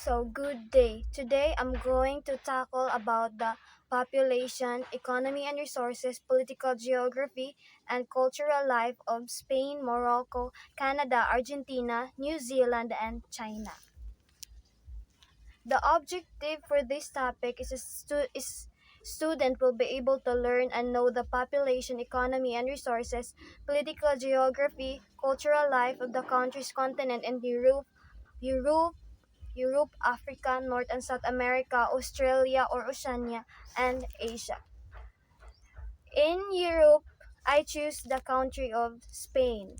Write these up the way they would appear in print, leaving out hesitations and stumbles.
So good day. Today I'm going to tackle about the population, economy and resources, political geography, and cultural life of Spain, Morocco, Canada, Argentina, New Zealand, and China. The objective for this topic is student will be able to learn and know the population, economy and resources, political geography, cultural life of the country's continent and Europe, Africa, North and South America, Australia or Oceania, and Asia. In Europe, I choose the country of Spain.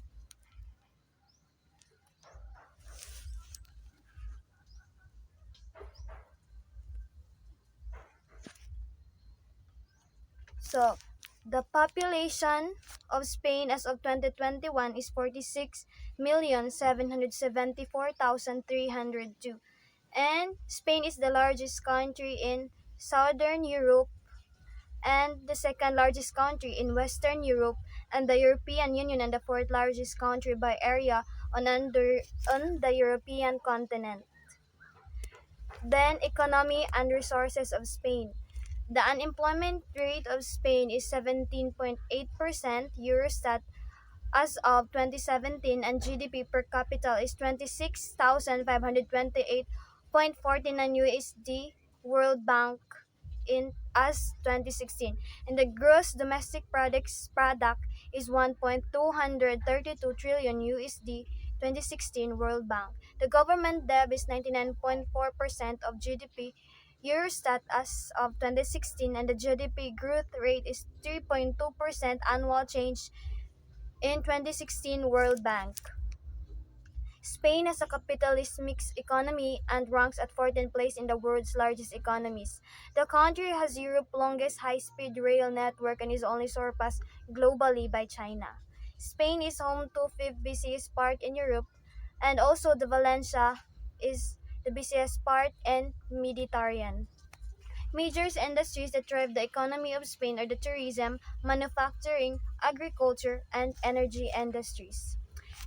So, the population of Spain as of 2021 is 46,774,302. And Spain is the largest country in Southern Europe and the second largest country in Western Europe and the European Union and the fourth largest country by area on the European continent. Then economy and resources of Spain. The unemployment rate of Spain is 17.8%, Eurostat as of 2017, and GDP per capita is 26,528.49 USD, World Bank in as 2016. And the gross domestic product is 1.232 trillion USD 2016 World Bank. The government debt is 99.4% of GDP Eurostat as of 2016, and the GDP growth rate is 3.2% annual change in 2016 World Bank. Spain has a capitalist mixed economy and ranks at 14th place in the world's largest economies. The country has Europe's longest high-speed rail network and is only surpassed globally by China. Spain is home to fifth busiest part in Europe, and also the Valencia is the busiest part in Mediterranean. Major industries that drive the economy of Spain are the tourism, manufacturing, agriculture, and energy industries.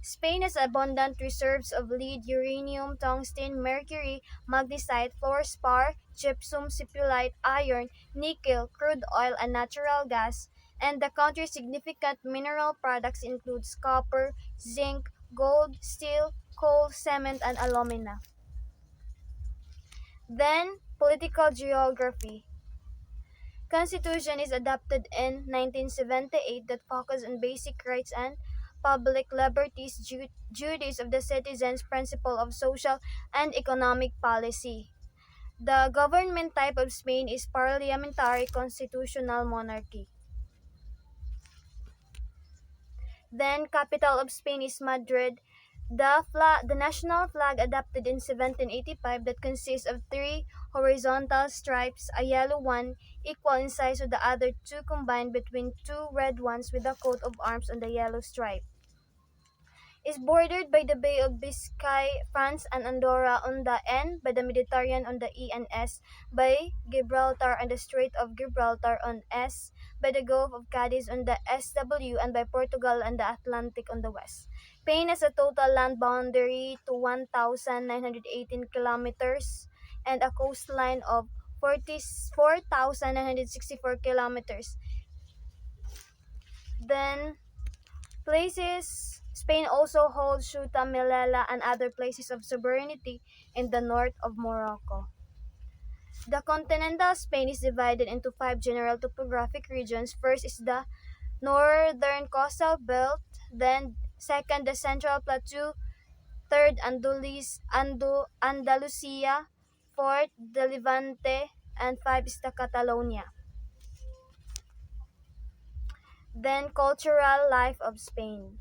Spain has abundant reserves of lead, uranium, tungsten, mercury, magnesite, fluorspar, gypsum, sipulite, iron, nickel, crude oil, and natural gas. And the country's significant mineral products include copper, zinc, gold, steel, coal, cement, and alumina. Then, political geography. Constitution is adopted in 1978 that focus on basic rights and public liberties, duties of the citizens, principle of social and economic policy. The government type of Spain is parliamentary constitutional monarchy. Then capital of Spain is Madrid. The national flag adopted in 1785 that consists of three horizontal stripes, a yellow one equal in size with the other two combined between two red ones with a coat of arms on the yellow stripe, is bordered by the Bay of Biscay, France, and Andorra on the N, by the Mediterranean on the E and S, by Gibraltar and the Strait of Gibraltar on S, by the Gulf of Cadiz on the SW, and by Portugal and the Atlantic on the west. Spain has a total land boundary to 1,918 kilometers and a coastline of 44,964 kilometers. Then places Spain also holds Ceuta, Melilla, and other places of sovereignty in the north of Morocco. The continental Spain is divided into five general topographic regions. First is the northern coastal belt, then second the central plateau, third Andalusia, fourth the Levante, and five is the Catalonia. Then cultural life of Spain.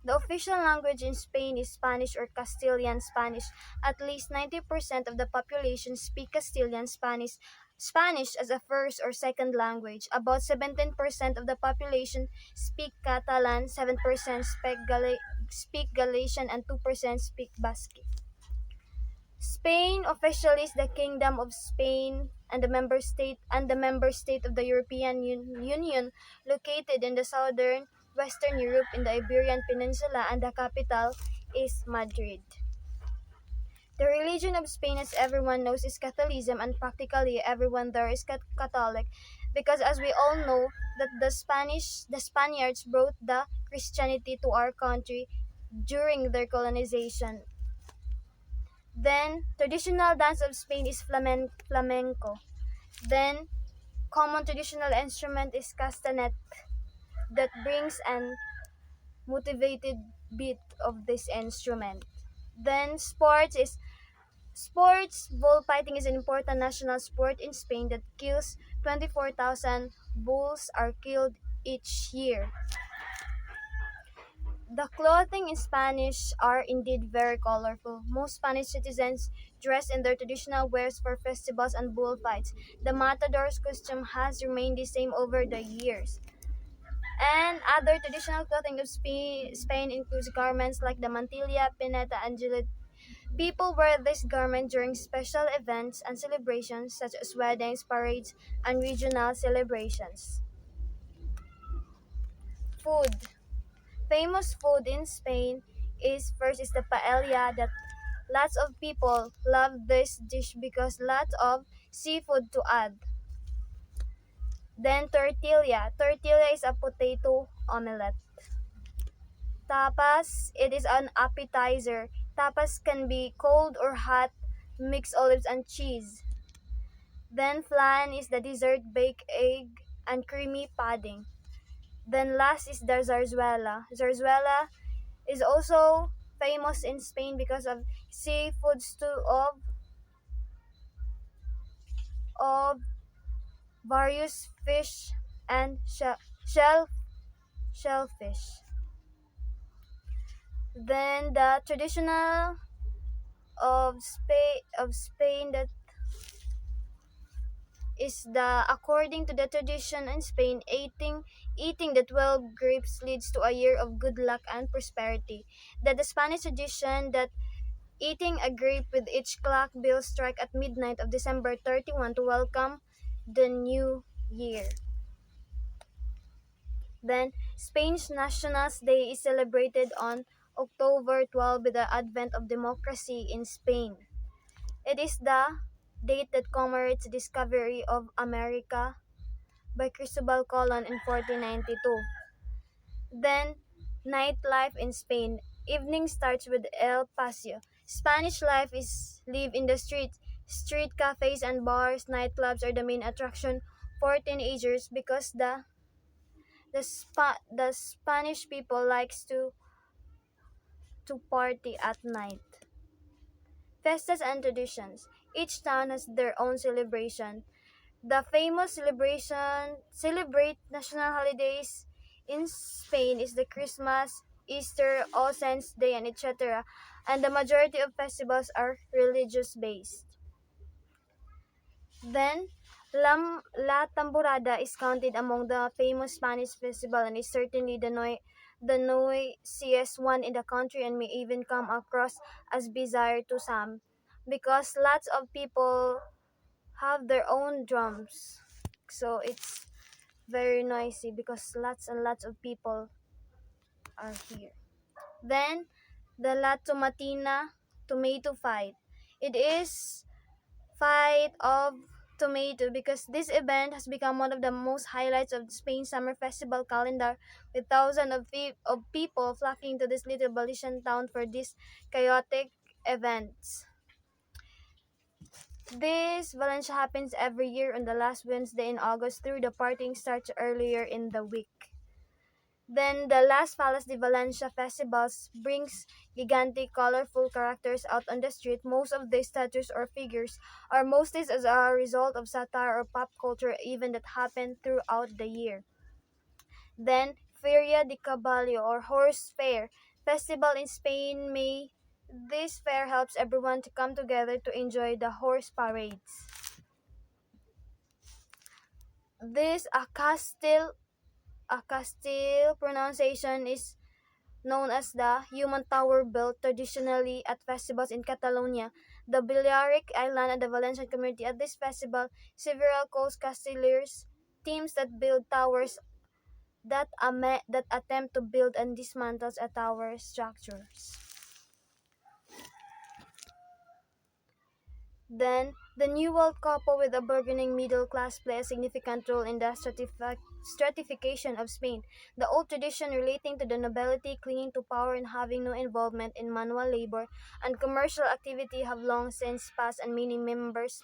The official language in Spain is Spanish or Castilian Spanish. At least 90% of the population speak Castilian Spanish as a first or second language. About 17% of the population speak Catalan, 7% speak Galician, and 2% speak Basque. Spain officially is the Kingdom of Spain and the member state of the European Union, located in the southern Western Europe in the Iberian Peninsula, and the capital is Madrid. The religion of Spain, as everyone knows, is Catholicism, and practically everyone there is Catholic, because as we all know that the Spaniards brought the Christianity to our country during their colonization. Then traditional dance of Spain is flamenco. Then common traditional instrument is castanet that brings an motivated beat of this instrument. Then sports. Bullfighting is an important national sport in Spain that kills 24,000 bulls are killed each year. The clothing in Spanish are indeed very colorful. Most Spanish citizens dress in their traditional wears for festivals and bullfights. The matador's costume has remained the same over the years. And other traditional clothing of Spain includes garments like the mantilla, pineta, and gilet. People wear this garment during special events and celebrations such as weddings, parades, and regional celebrations. Food. Famous food in Spain is the paella that lots of people love this dish because lots of seafood to add. Then tortilla. Tortilla is a potato omelette. Tapas, it is an appetizer. Tapas can be cold or hot, mixed olives and cheese. Then flan is the dessert, baked egg and creamy pudding. Then last is the zarzuela. Zarzuela is also famous in Spain because of seafood stew of various fish and shellfish. Then the traditional of Spain that is the according to the tradition in Spain, eating the 12 grapes leads to a year of good luck and prosperity. That the Spanish tradition that eating a grape with each clock bell strike at midnight of December 31 to welcome the new year. Then Spain's National Day is celebrated on October 12 with the advent of democracy in Spain. It is the date that commemorates the discovery of America by Cristobal Colon in 1492. Then, nightlife in Spain. Evening starts with El Paseo. Spanish life is live in the streets. Street cafes and bars, nightclubs are the main attraction for teenagers because the Spanish people likes to party at night. Festas and traditions. Each town has their own celebration. The famous celebrate national holidays in Spain is the Christmas, Easter, All Saints Day, and etc. And the majority of festivals are religious based. Then, La Tamborada is counted among the famous Spanish festival and is certainly the noisiest one in the country and may even come across as bizarre to some because lots of people have their own drums. So it's very noisy because lots and lots of people are here. Then the La Tomatina tomato fight. It is fight of tomato because this event has become one of the most highlights of Spain's summer festival calendar with thousands of people flocking to this little Galician town for these chaotic events. This Valencia happens every year on the last Wednesday in August through the partying starts earlier in the week. Then the Las Falas de Valencia festivals brings gigantic colorful characters out on the street. Most of these statues or figures are mostly as a result of satire or pop culture event that happen throughout the year. Then Feria de Caballo or Horse Fair festival in Spain May. This fair helps everyone to come together to enjoy the horse parades. This a Castile pronunciation is known as the human tower built traditionally at festivals in Catalonia, the Balearic Island, and the Valencian community. At this festival, several coast Castiliers teams that build towers that attempt to build and dismantle a tower structures. Then, the New World couple with a burgeoning middle class play a significant role in the stratification of Spain. The old tradition relating to the nobility clinging to power and having no involvement in manual labor and commercial activity have long since passed, and many members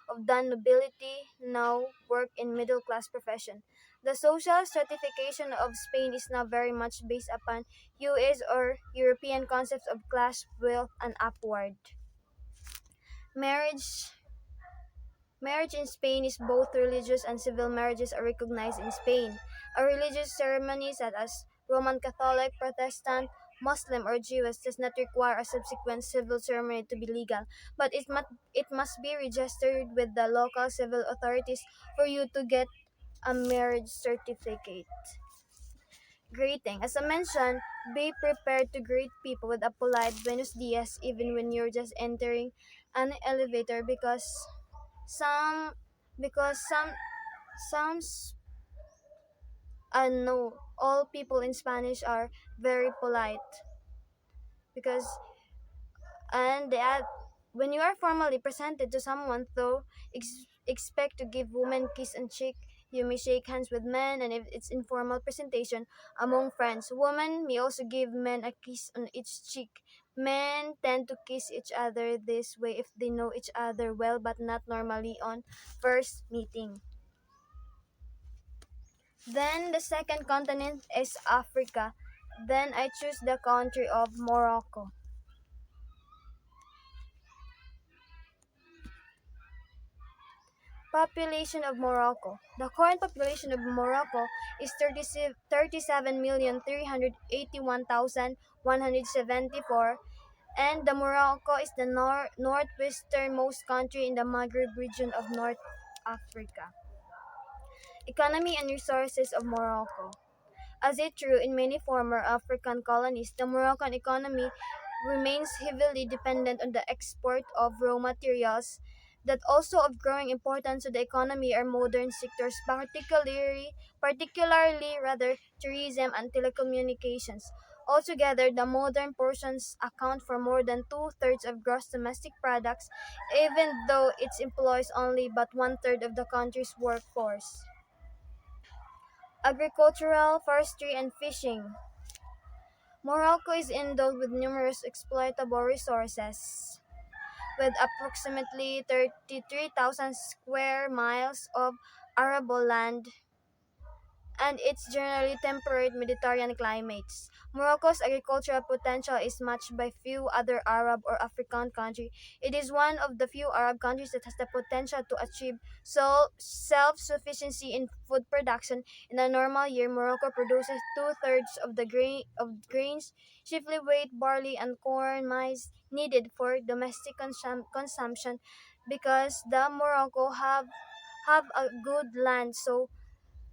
of the nobility now work in middle class profession. The social stratification of Spain is now very much based upon US or European concepts of class, wealth, and upward. Marriage Marriage in Spain is both religious and civil marriages are recognized in Spain. A religious ceremony such as Roman Catholic, Protestant, Muslim or Jewish does not require a subsequent civil ceremony to be legal, but it must be registered with the local civil authorities for you to get a marriage certificate. Greeting. As I mentioned, be prepared to greet people with a polite Buenos Dias even when you're just entering an elevator some some no, all people in Spanish are very polite because and they add, when you are formally presented to someone though expect to give women kiss and cheek. You may shake hands with men, and if it's informal presentation among friends, women may also give men a kiss on each cheek. Men tend to kiss each other this way if they know each other well, but not normally on first meeting. Then the second continent is Africa. Then I choose the country of Morocco. Population of Morocco. The current population of Morocco is 37,381,174, and the Morocco is the northwesternmost country in the Maghreb region of North Africa. Economy and resources of Morocco. As is true in many former African colonies, the Moroccan economy remains heavily dependent on the export of raw materials that also of growing importance to the economy are modern sectors, particularly rather tourism and telecommunications. Altogether, the modern portions account for more than two-thirds of gross domestic products, even though it employs only but one-third of the country's workforce. Agricultural, forestry, and fishing. Morocco is endowed with numerous exploitable resources, with approximately 33,000 square miles of arable land and its generally temperate Mediterranean climates. Morocco's agricultural potential is matched by few other Arab or African countries. It is one of the few Arab countries that has the potential to achieve self-sufficiency in food production. In a normal year, Morocco produces two-thirds of the grains, chiefly wheat, barley, and corn, maize, needed for domestic consumption because the Morocco have a good land, so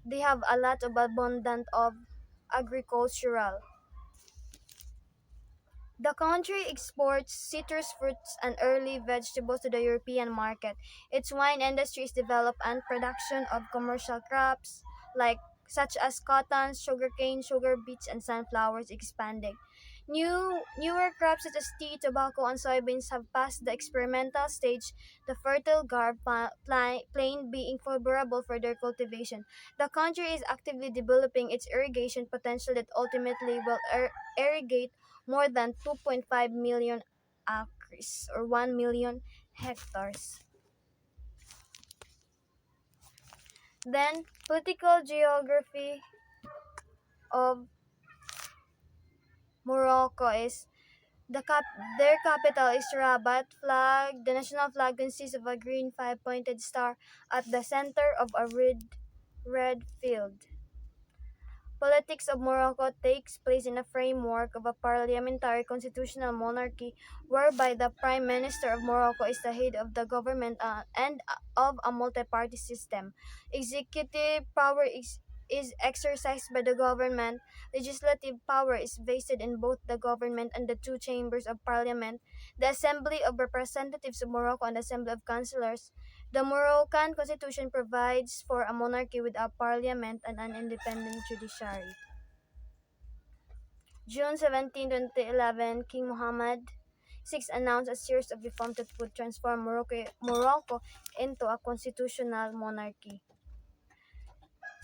they have a lot of abundant of agricultural. The country exports citrus fruits and early vegetables to the European market. Its wine industry is developed and production of commercial crops like such as cotton, sugarcane, sugar beets, and sunflowers expanding. Newer crops such as tea, tobacco, and soybeans have passed the experimental stage, the fertile plain being favorable for their cultivation. The country is actively developing its irrigation potential that ultimately will irrigate more than 2.5 million acres or 1 million hectares. Then, political geography of Morocco is their capital is Rabat. The national flag consists of a green five-pointed star at the center of a red field. Politics of Morocco takes place in a framework of a parliamentary constitutional monarchy whereby the Prime Minister of Morocco is the head of the government and of a multi-party system. Executive power is exercised by the government. Legislative power is vested in both the government and the two chambers of parliament, the Assembly of Representatives of Morocco and the Assembly of Councillors. The Moroccan constitution provides for a monarchy with a parliament and an independent judiciary. June 17, 2011, King Mohammed announced a series of reforms that would transform Morocco into a constitutional monarchy.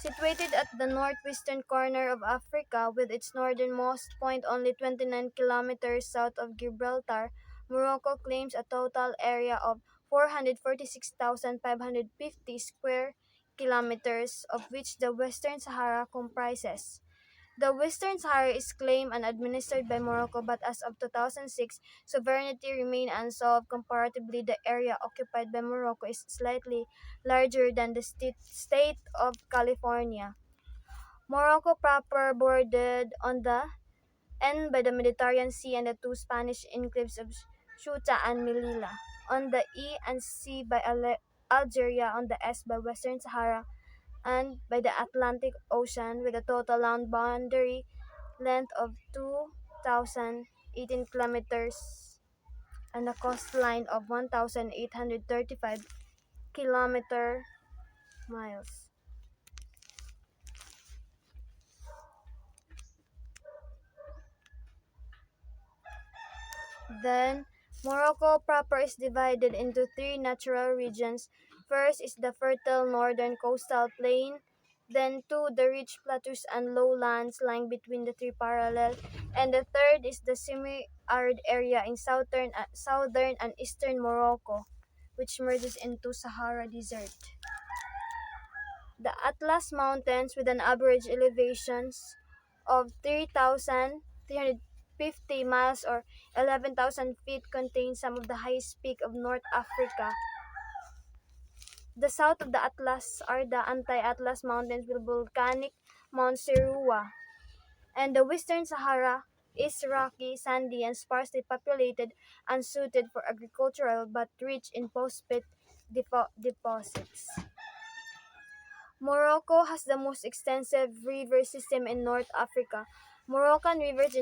Situated at the northwestern corner of Africa, with its northernmost point only 29 kilometers south of Gibraltar, Morocco claims a total area of 446,550 square kilometers, of which the Western Sahara comprises. The Western Sahara is claimed and administered by Morocco, but as of 2006, sovereignty remained unsolved. Comparatively, the area occupied by Morocco is slightly larger than the state of California. Morocco proper bordered on the N by the Mediterranean Sea and the two Spanish enclaves of Ceuta and Melilla, on the E and C by Algeria, on the S by Western Sahara, and by the Atlantic Ocean, with a total land boundary length of 2,018 kilometers and a coastline of 1,835 kilometer miles. Then, Morocco proper is divided into three natural regions. First is the fertile northern coastal plain, then two, the rich plateaus and lowlands lying between the three parallel, and the third is the semi-arid area in southern and eastern Morocco, which merges into Sahara Desert. The Atlas Mountains, with an average elevations of 3,350 miles or 11,000 feet, contain some of the highest peaks of North Africa. The south of the Atlas are the anti-Atlas Mountains with volcanic Mount Serua, and the Western Sahara is rocky, sandy, and sparsely populated, unsuited for agricultural but rich in phosphate deposits. Morocco has the most extensive river system in North Africa. Moroccan rivers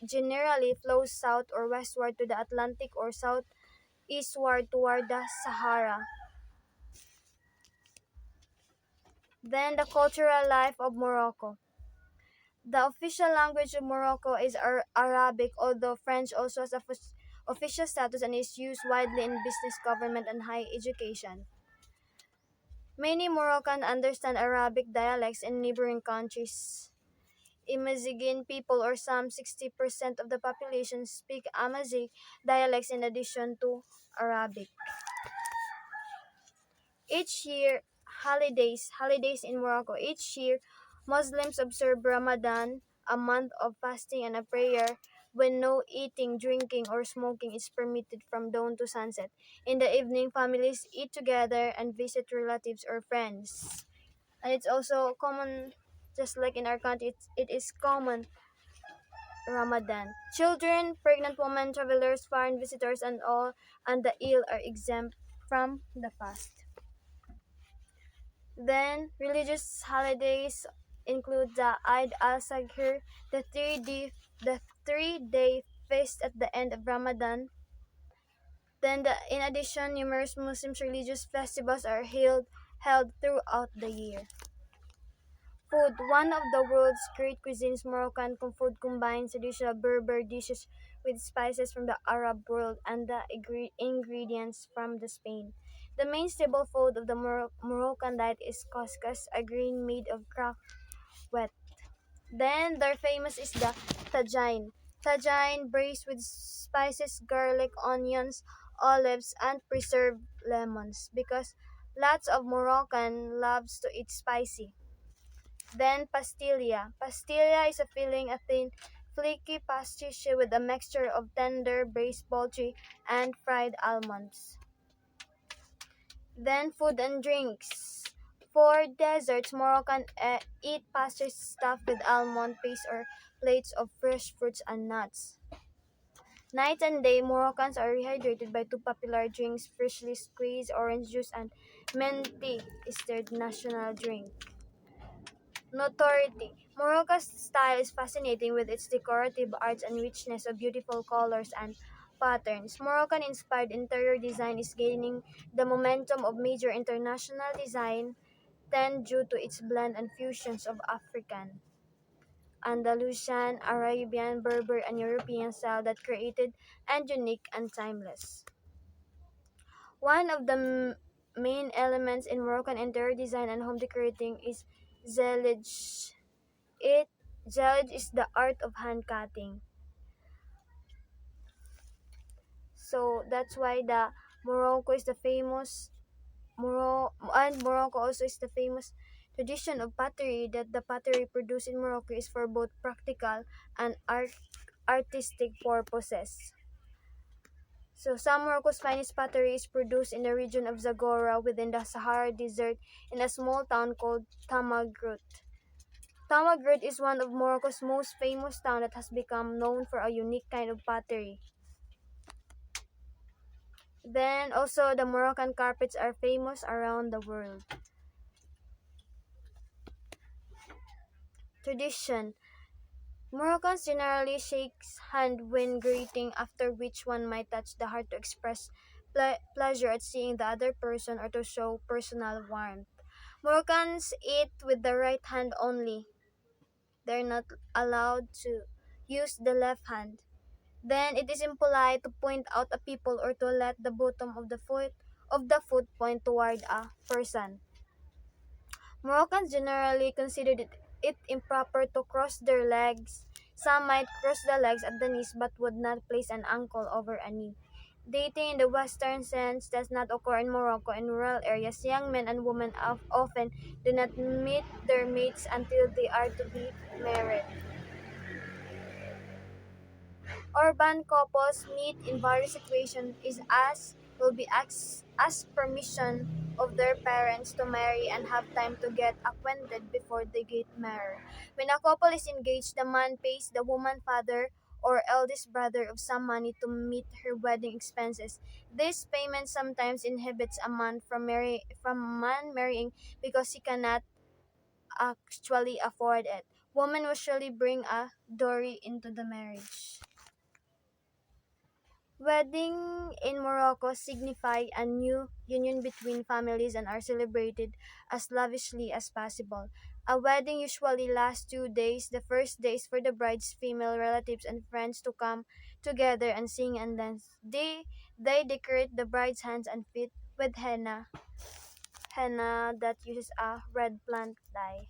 generally flow south or westward to the Atlantic or southeastward toward the Sahara. Then the cultural life of Morocco. The official language of Morocco is Arabic, although French also has official status and is used widely in business, government, and higher education. Many Moroccans understand Arabic dialects in neighboring countries. Amazigh people, or some 60% of the population, speak Amazigh dialects in addition to Arabic. Each year, holidays in Morocco. Each year, Muslims observe Ramadan, a month of fasting and a prayer, when no eating, drinking, or smoking is permitted from dawn to sunset. In the evening, families eat together and visit relatives or friends. And it's also common, just like in our country, it is common Ramadan. Children, pregnant women, travelers, foreign visitors, and the ill are exempt from the fast. Then, religious holidays include the Eid al-Saghir, the 3-day feast at the end of Ramadan. In addition, numerous Muslim religious festivals are held throughout the year. Food. One of the world's great cuisines, Moroccan food combines traditional Berber dishes with spices from the Arab world and the ingredients from the Spain. The main staple food of the Moroccan diet is couscous, a grain made of cracked wheat. Then their famous is the tajine. Tajine braised with spices, garlic, onions, olives, and preserved lemons, because lots of Moroccan loves to eat spicy. Then pastilla. Pastilla is a filling, a thin, flaky pastiche with a mixture of tender braised poultry and fried almonds. Then food and drinks. For desserts, Moroccan eat pastries stuffed with almond paste or plates of fresh fruits and nuts. Night and day, Moroccans are rehydrated by two popular drinks: freshly squeezed orange juice and menti is their national drink. Notoriety. Morocco's style is fascinating with its decorative arts and richness of beautiful colors and patterns. Moroccan-inspired interior design is gaining the momentum of major international design trend due to its blend and fusions of Andalusian, Arabian, Berber, and European style that created and unique and timeless. One of the main elements in Moroccan interior design and home decorating is zellige. It Zellige is the art of hand cutting. So that's why the Morocco is the famous and Morocco also is the famous tradition of pottery that the pottery produced in Morocco is for both practical and artistic purposes. So some Morocco's finest pottery is produced in the region of Zagora within the Sahara Desert in a small town called Tamagrut. Tamagrut is one of Morocco's most famous towns that has become known for a unique kind of pottery. Then also the Moroccan carpets are famous around the world. Tradition. Moroccans generally shake hands when greeting, after which one might touch the heart to express pleasure at seeing the other person or to show personal warmth. Moroccans eat with the right hand only. They're not allowed to use the left hand. Then it is impolite to point out a people or to let the bottom of the foot point toward a person. Moroccans generally considered it improper to cross their legs. Some might cross the legs at the knees but would not place an ankle over a knee. Dating in the Western sense does not occur in Morocco. In rural areas, young men and women often do not meet their mates until they are to be married. Urban couples meet in various situations is as will be ask permission of their parents to marry and have time to get acquainted before they get married. When a couple is engaged, the man pays the woman father or eldest brother of some money to meet her wedding expenses. This payment sometimes inhibits a man from man marrying because he cannot actually afford it. Women usually bring a dowry into the marriage. Weddings in Morocco signify a new union between families and are celebrated as lavishly as possible. A wedding usually lasts 2 days. The first day is for the bride's female relatives and friends to come together and sing and dance. They decorate the bride's hands and feet with henna that uses a red plant dye.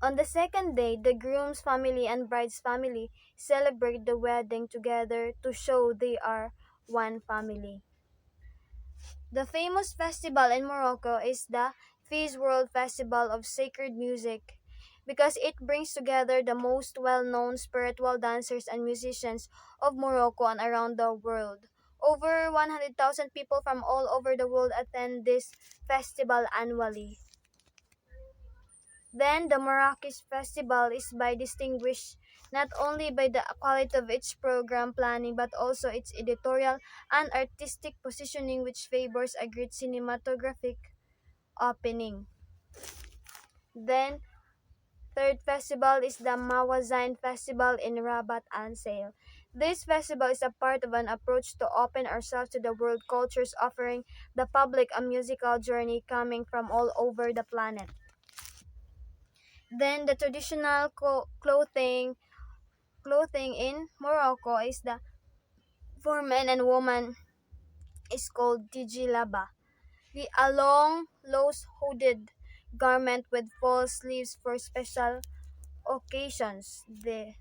On the second day, the groom's family and bride's family celebrate the wedding together to show they are one family. The famous festival in Morocco is the Fez World Festival of Sacred Music because it brings together the most well-known spiritual dancers and musicians of Morocco and around the world. Over 100,000 people from all over the world attend this festival annually. Then the Marrakesh Festival is by distinguished not only by the quality of its program planning but also its editorial and artistic positioning which favors a great cinematographic opening. Then third festival is the Mawazine Festival in Rabat and Sale. This festival is a part of an approach to open ourselves to the world cultures, offering the public a musical journey coming from all over the planet. Then the traditional clothing in Morocco is the for men and women is called tijilaba. A long, loose-hooded garment with full sleeves for special occasions. The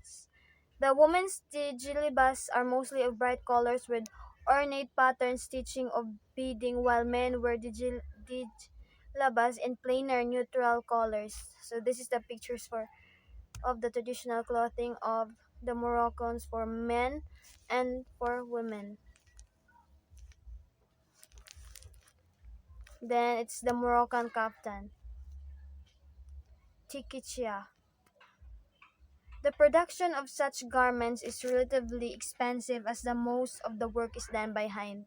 women's tijilibas are mostly of bright colors with ornate pattern stitching of beading, while men wear tijilabas in plainer, neutral colors. So this is the pictures for of the traditional clothing of the Moroccans for men and for women. Then it's the Moroccan kaftan, tikichia. The production of such garments is relatively expensive as the most of the work is done by hand.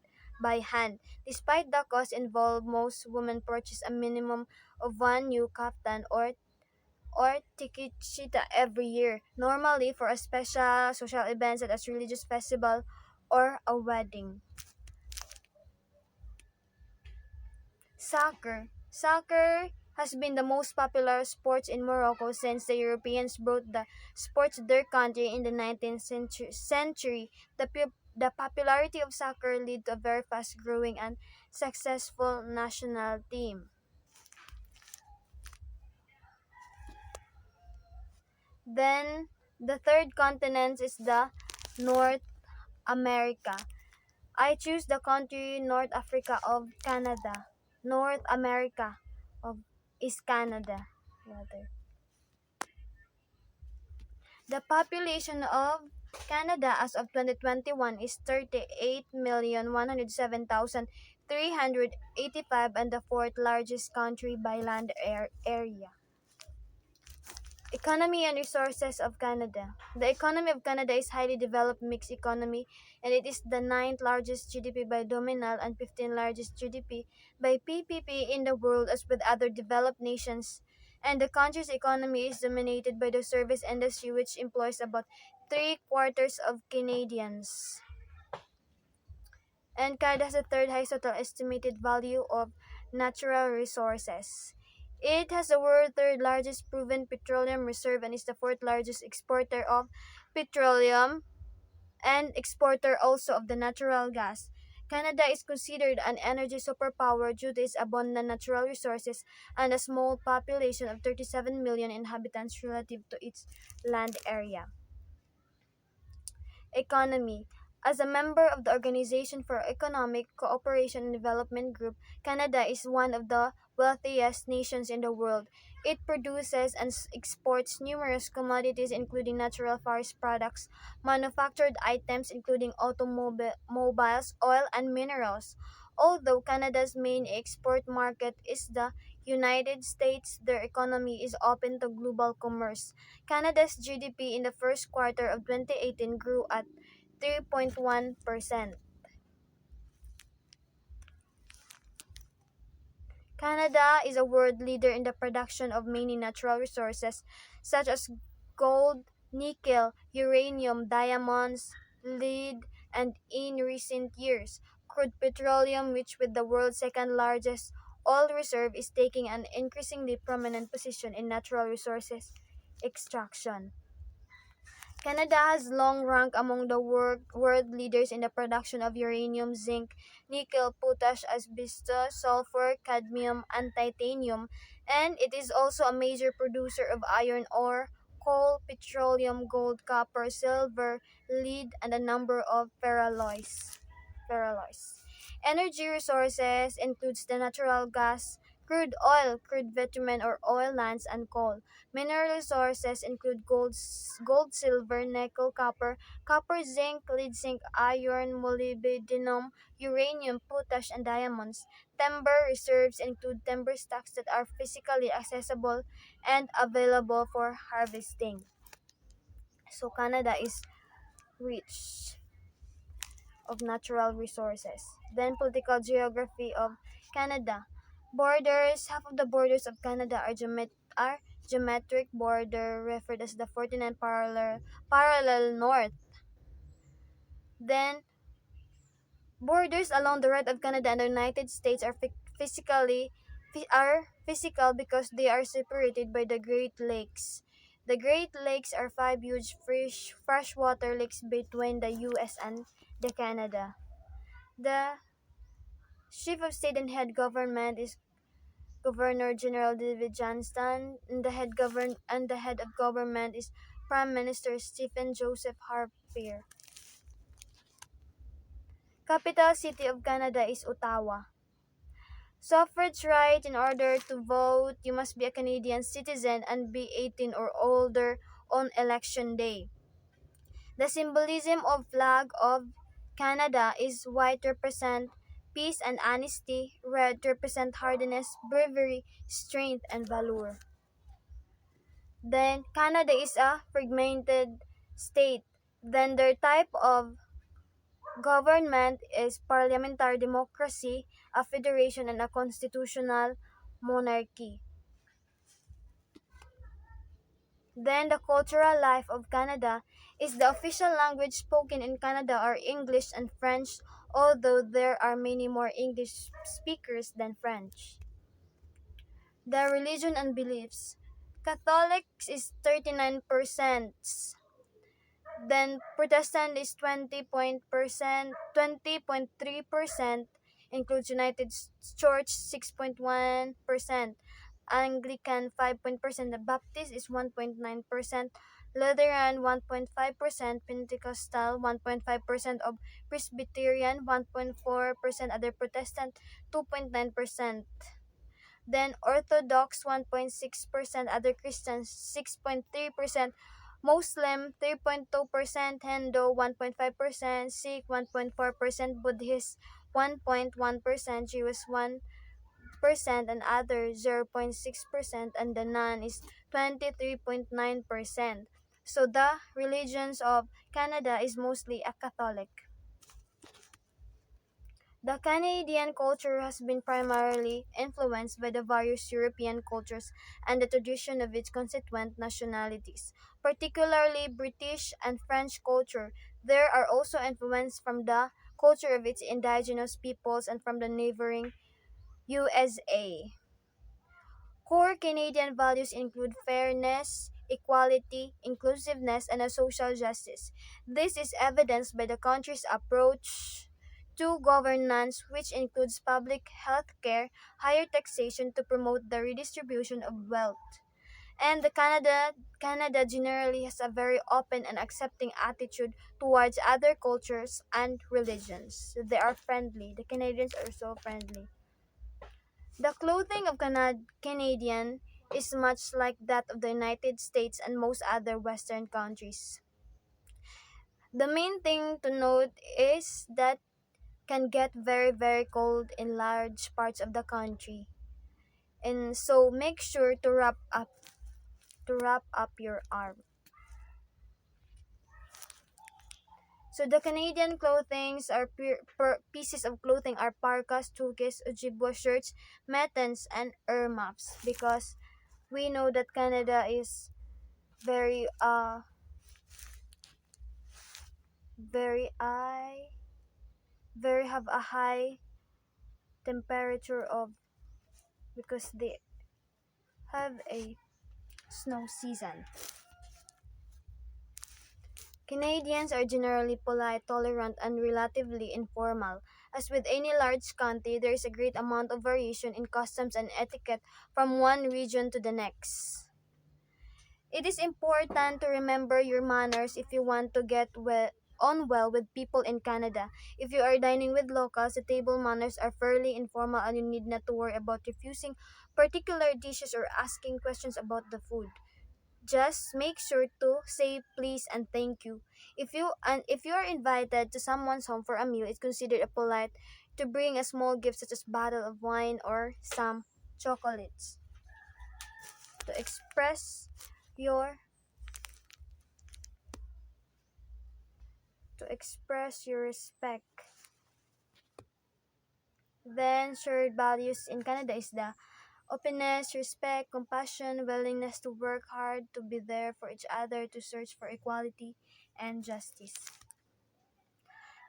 Despite the cost involved, most women purchase a minimum of one new kaftan or tikichita every year, normally for a special social event such as religious festival or a wedding. Soccer has been the most popular sport in Morocco since the Europeans brought the sport to their country in the 19th century. The popularity of soccer led to a very fast growing and successful national team. Then the third continent is the North America. I choose the country North Africa of Canada. North America of is Canada rather. The population of Canada as of 2021 is 38,107,385 and the fourth largest country by land area. Economy and resources of Canada. The economy of Canada is highly developed mixed economy and it is the ninth largest GDP by nominal and 15th largest GDP by PPP in the world as with other developed nations. And the country's economy is dominated by the service industry which employs about three quarters of Canadians. And Canada has the third highest total estimated value of natural resources. It has the world's third largest proven petroleum reserve and is the fourth largest exporter of petroleum and exporter also of the natural gas. Canada is considered an energy superpower due to its abundant natural resources and a small population of 37 million inhabitants relative to its land area. Economy. As a member of the Organization for Economic Cooperation and Development Group, Canada is one of the wealthiest nations in the world. It produces and exports numerous commodities including natural forest products, manufactured items including automobiles, oil, and minerals. Although Canada's main export market is the United States, their economy is open to global commerce. Canada's GDP in the first quarter of 2018 grew at 3.1%. Canada is a world leader in the production of many natural resources such as gold, nickel, uranium, diamonds, lead, and in recent years, crude petroleum, which with the world's second largest oil reserve is taking an increasingly prominent position in natural resources extraction. Canada has long ranked among the world leaders in the production of uranium, zinc, nickel, potash, asbestos, sulfur, cadmium, and titanium, and it is also a major producer of iron ore, coal, petroleum, gold, copper, silver, lead, and a number of ferroalloys. Energy resources includes the natural gas, crude oil, crude bitumen or oil lands, and coal. Mineral resources include gold, silver, nickel, copper, zinc, lead, zinc, iron, molybdenum, uranium, potash, and diamonds. Timber reserves include timber stocks that are physically accessible and available for harvesting. So Canada is rich of natural resources. Then political geography of Canada. Borders, half of the borders of Canada are geometric border referred as the 49 parallel north. Then borders along the right of Canada and the United States are physical because they are separated by the Great Lakes. The Great Lakes are five huge freshwater lakes between the US and the Canada. The chief of state and head government is Governor General David Johnston, and the head of government is Prime Minister Stephen Joseph Harper. Capital city of Canada is Ottawa. Suffrage right: in order to vote, you must be a Canadian citizen and be 18 or older on election day. The symbolism of flag of Canada is white represent peace and honesty, red represent hardiness, bravery, strength, and valor. Then Canada is a fragmented state. Then their type of government is parliamentary democracy, a federation, and a constitutional monarchy. Then the cultural life of Canada is the official language spoken in Canada are English and French, although there are many more English speakers than French. The religion and beliefs. Catholics is 39%. Then Protestant is 20.3%, includes United Church 6.1%, Anglican 5%, the Baptist is 1.9%, Lutheran 1.5%, Pentecostal 1.5% of Presbyterian 1.4%, other Protestant 2.9%. Then Orthodox 1.6%, other Christians 6.3%, Muslim 3.2%, Hindu 1.5%, Sikh 1.4%, Buddhist 1.1%, Jewish 1%, and other 0.6%, and the non is 23.9%. So the religions of Canada is mostly a Catholic. The Canadian culture has been primarily influenced by the various European cultures and the tradition of its constituent nationalities, particularly British and French culture. There are also influences from the culture of its indigenous peoples and from the neighboring USA. Core Canadian values include fairness, equality, inclusiveness, and a social justice. This is evidenced by the country's approach to governance, which includes public health care, higher taxation to promote the redistribution of wealth. And Canada generally has a very open and accepting attitude towards other cultures and religions. They are friendly. The Canadians are so friendly. The clothing of Canadian is much like that of the United States and most other Western countries. The main thing to note is that can get very cold in large parts of the country. And so make sure to wrap up your arm. So the Canadian clothings are pieces of clothing are parkas, tukis, ojibwa shirts, metens, and muffs because we know that Canada is very very high very have a high temperature of because they have a snow season. Canadians are generally polite, tolerant, and relatively informal. As with any large country, there is a great amount of variation in customs and etiquette from one region to the next. It is important to remember your manners if you want to get on well with people in Canada. If you are dining with locals, the table manners are fairly informal and you need not to worry about refusing particular dishes or asking questions about the food. Just make sure to say please and thank you. If you are invited to someone's home for a meal, it's considered a polite to bring a small gift such as a bottle of wine or some chocolates to your express your respect. Then shared values in Canada is the openness, respect, compassion, willingness to work hard, to be there for each other, to search for equality and justice.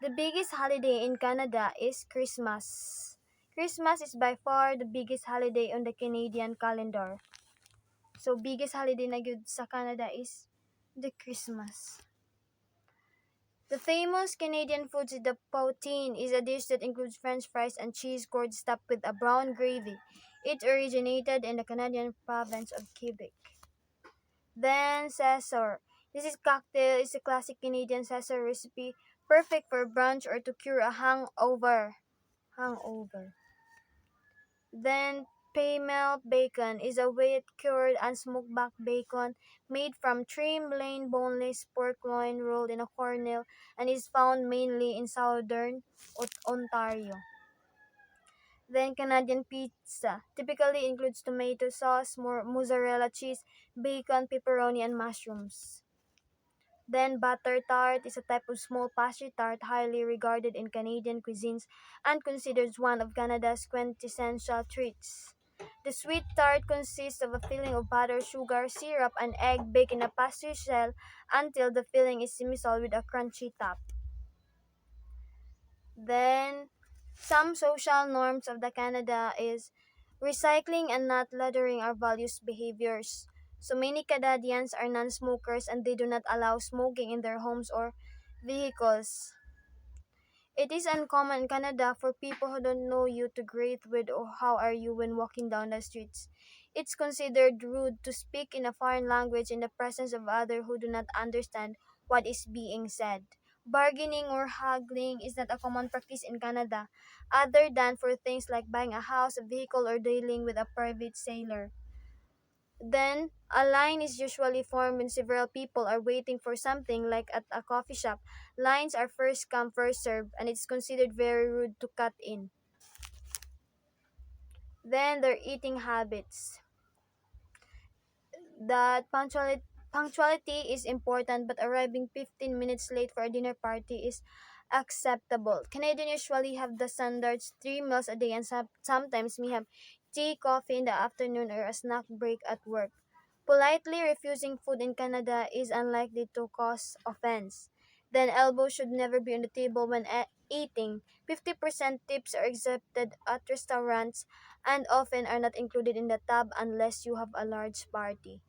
The biggest holiday in Canada is Christmas. Christmas is by far the biggest holiday on the Canadian calendar. So biggest holiday na gyud sa Canada is the Christmas. The famous Canadian food is the poutine is a dish that includes french fries and cheese curd stuffed with a brown gravy. It originated in the Canadian province of Quebec. Then Cesar. This is cocktail is a classic Canadian Cesar recipe, perfect for brunch or to cure a hangover. Then Paymel bacon is a wet cured and smoked back bacon made from trim lean boneless pork loin rolled in a cornmeal and is found mainly in southern Ontario. Then Canadian pizza typically includes tomato sauce, mozzarella cheese, bacon, pepperoni, and mushrooms. Then butter tart is a type of small pastry tart highly regarded in Canadian cuisines and considered one of Canada's quintessential treats. The sweet tart consists of a filling of butter, sugar, syrup, and egg baked in a pastry shell until the filling is semi-solid with a crunchy top. Then some social norms of the Canada is Recycling and not littering are values behaviors. So many Canadians are non-smokers and they do not allow smoking in their homes or vehicles. It is uncommon in Canada for people who don't know you to greet with or how are you when walking down the streets. It's considered rude to speak in a foreign language in the presence of others who do not understand what is being said. Bargaining or haggling is not a common practice in Canada, other than for things like buying a house, a vehicle, or dealing with a private sailor. Then, a line is usually formed when several people are waiting for something, like at a coffee shop. Lines are first come, first served, and it's considered very rude to cut in. Then, their eating habits. That punctuality is important, but arriving 15 minutes late for a dinner party is acceptable. Canadians usually have the standards 3 meals a day and sometimes may have tea, coffee in the afternoon, or a snack break at work. Politely refusing food in Canada is unlikely to cause offense. Then elbows should never be on the table when eating. 50% tips are accepted at restaurants and often are not included in the tab unless you have a large party.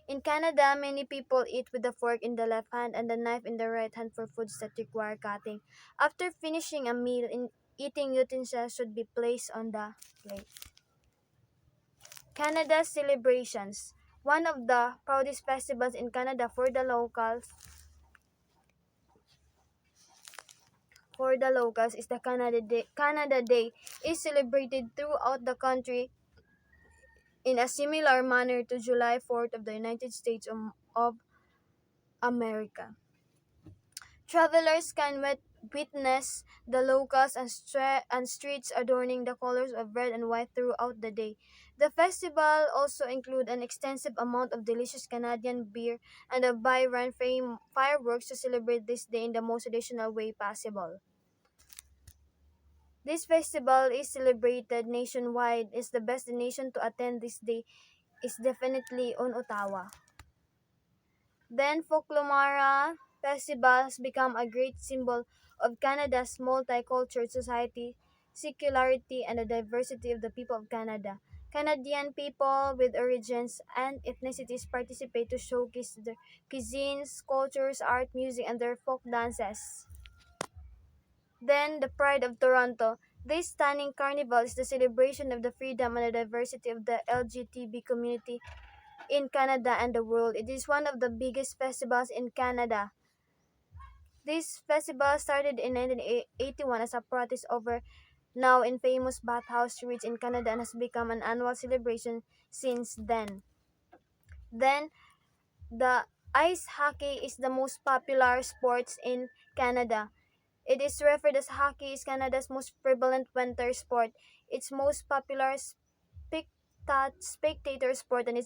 In Canada, many people eat with the fork in the left hand and the knife in the right hand for foods that require cutting. After finishing a meal, eating utensils should be placed on the plate. Canada celebrations. One of the proudest festivals in Canada for the locals is the Canada Day. Canada Day is celebrated throughout the country in a similar manner to July 4th of the United States of America. Travelers can witness the locals and streets adorning the colors of red and white throughout the day. The festival also includes an extensive amount of delicious Canadian beer and a vibrant fireworks to celebrate this day in the most traditional way possible. This festival is celebrated nationwide. Is the best destination to attend this day is definitely on Ottawa. Then Folklomara Festival has become a great symbol of Canada's multicultural society, secularity, and the diversity of the people of Canada. Canadian people with origins and ethnicities participate to showcase their cuisines, cultures, art, music, and their folk dances. Then, the Pride of Toronto. This stunning carnival is the celebration of the freedom and the diversity of the LGBT community in Canada and the world. It is one of the biggest festivals in Canada. This festival started in 1981 as a protest over now infamous bathhouse streets in Canada and has become an annual celebration since then. Then, the ice hockey is the most popular sports in Canada. It is referred as hockey is Canada's most prevalent winter sport. Its most popular spectator sport and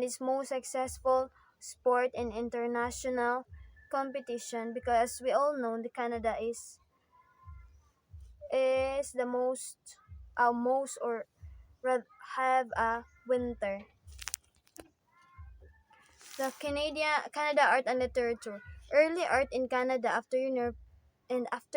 its most successful sport in international competition because we all know that Canada is the most or have a winter. The Canada art and literature. Early art in Canada after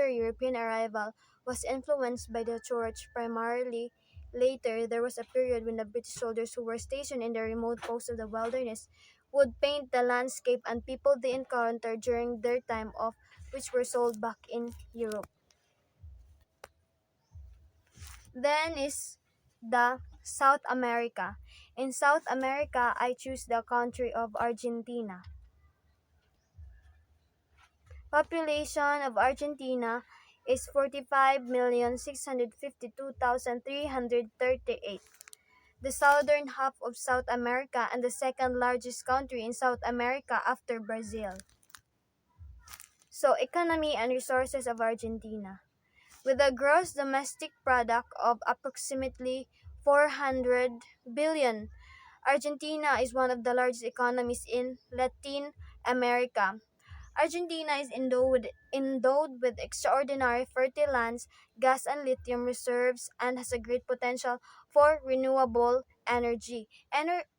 European arrival was influenced by the church primarily. Later, there was a period when the British soldiers who were stationed in the remote posts of the wilderness would paint the landscape and people they encountered during their time off, which were sold back in Europe. Then is the South America. In South America, I choose the country of Argentina. Population of Argentina is 45,652,338. The southern half of South America and the second largest country in South America after Brazil. So, economy and resources of Argentina. With a gross domestic product of approximately 400 billion, Argentina is one of the largest economies in Latin America. Argentina is endowed with extraordinary fertile lands, gas and lithium reserves, and has a great potential for renewable energy.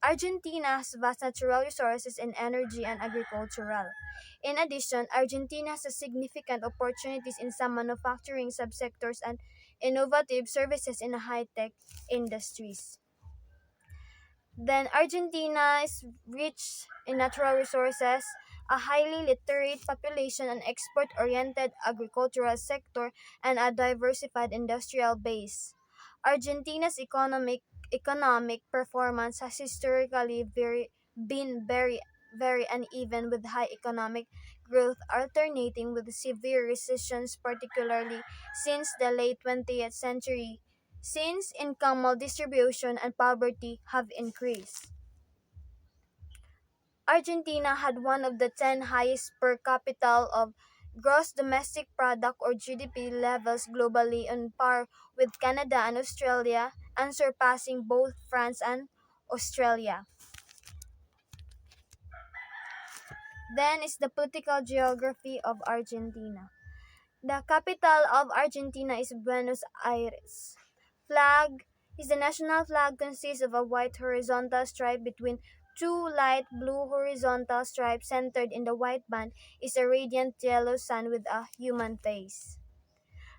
Argentina has vast natural resources in energy and agricultural. In addition, Argentina has significant opportunities in some manufacturing subsectors and innovative services in high-tech industries. Then Argentina is rich in natural resources, a highly literate population, an export-oriented agricultural sector, and a diversified industrial base. Argentina's economic performance has historically been very uneven, with high economic growth alternating with severe recessions, particularly since the late 20th century, since income maldistribution and poverty have increased. Argentina had one of the 10 highest per capita of gross domestic product or GDP levels globally, on par with Canada and Australia, and surpassing both France and Australia. Then is the political geography of Argentina. The capital of Argentina is Buenos Aires. Flag is the national flag consists of a white horizontal stripe between two light blue horizontal stripes. Centered in the white band is a radiant yellow sun with a human face.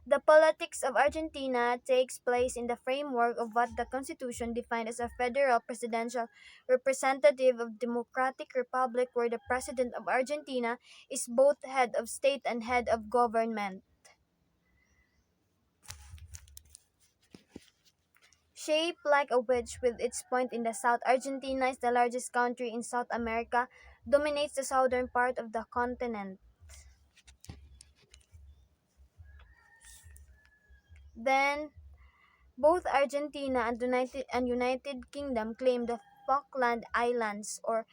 The politics of Argentina takes place in the framework of what the Constitution defined as a federal presidential representative of democratic republic, where the President of Argentina is both head of state and head of government. Shaped like a wedge with its point in the south, Argentina is the largest country in South America, dominates the southern part of the continent. Then, both Argentina and United Kingdom claim the Falkland Islands, or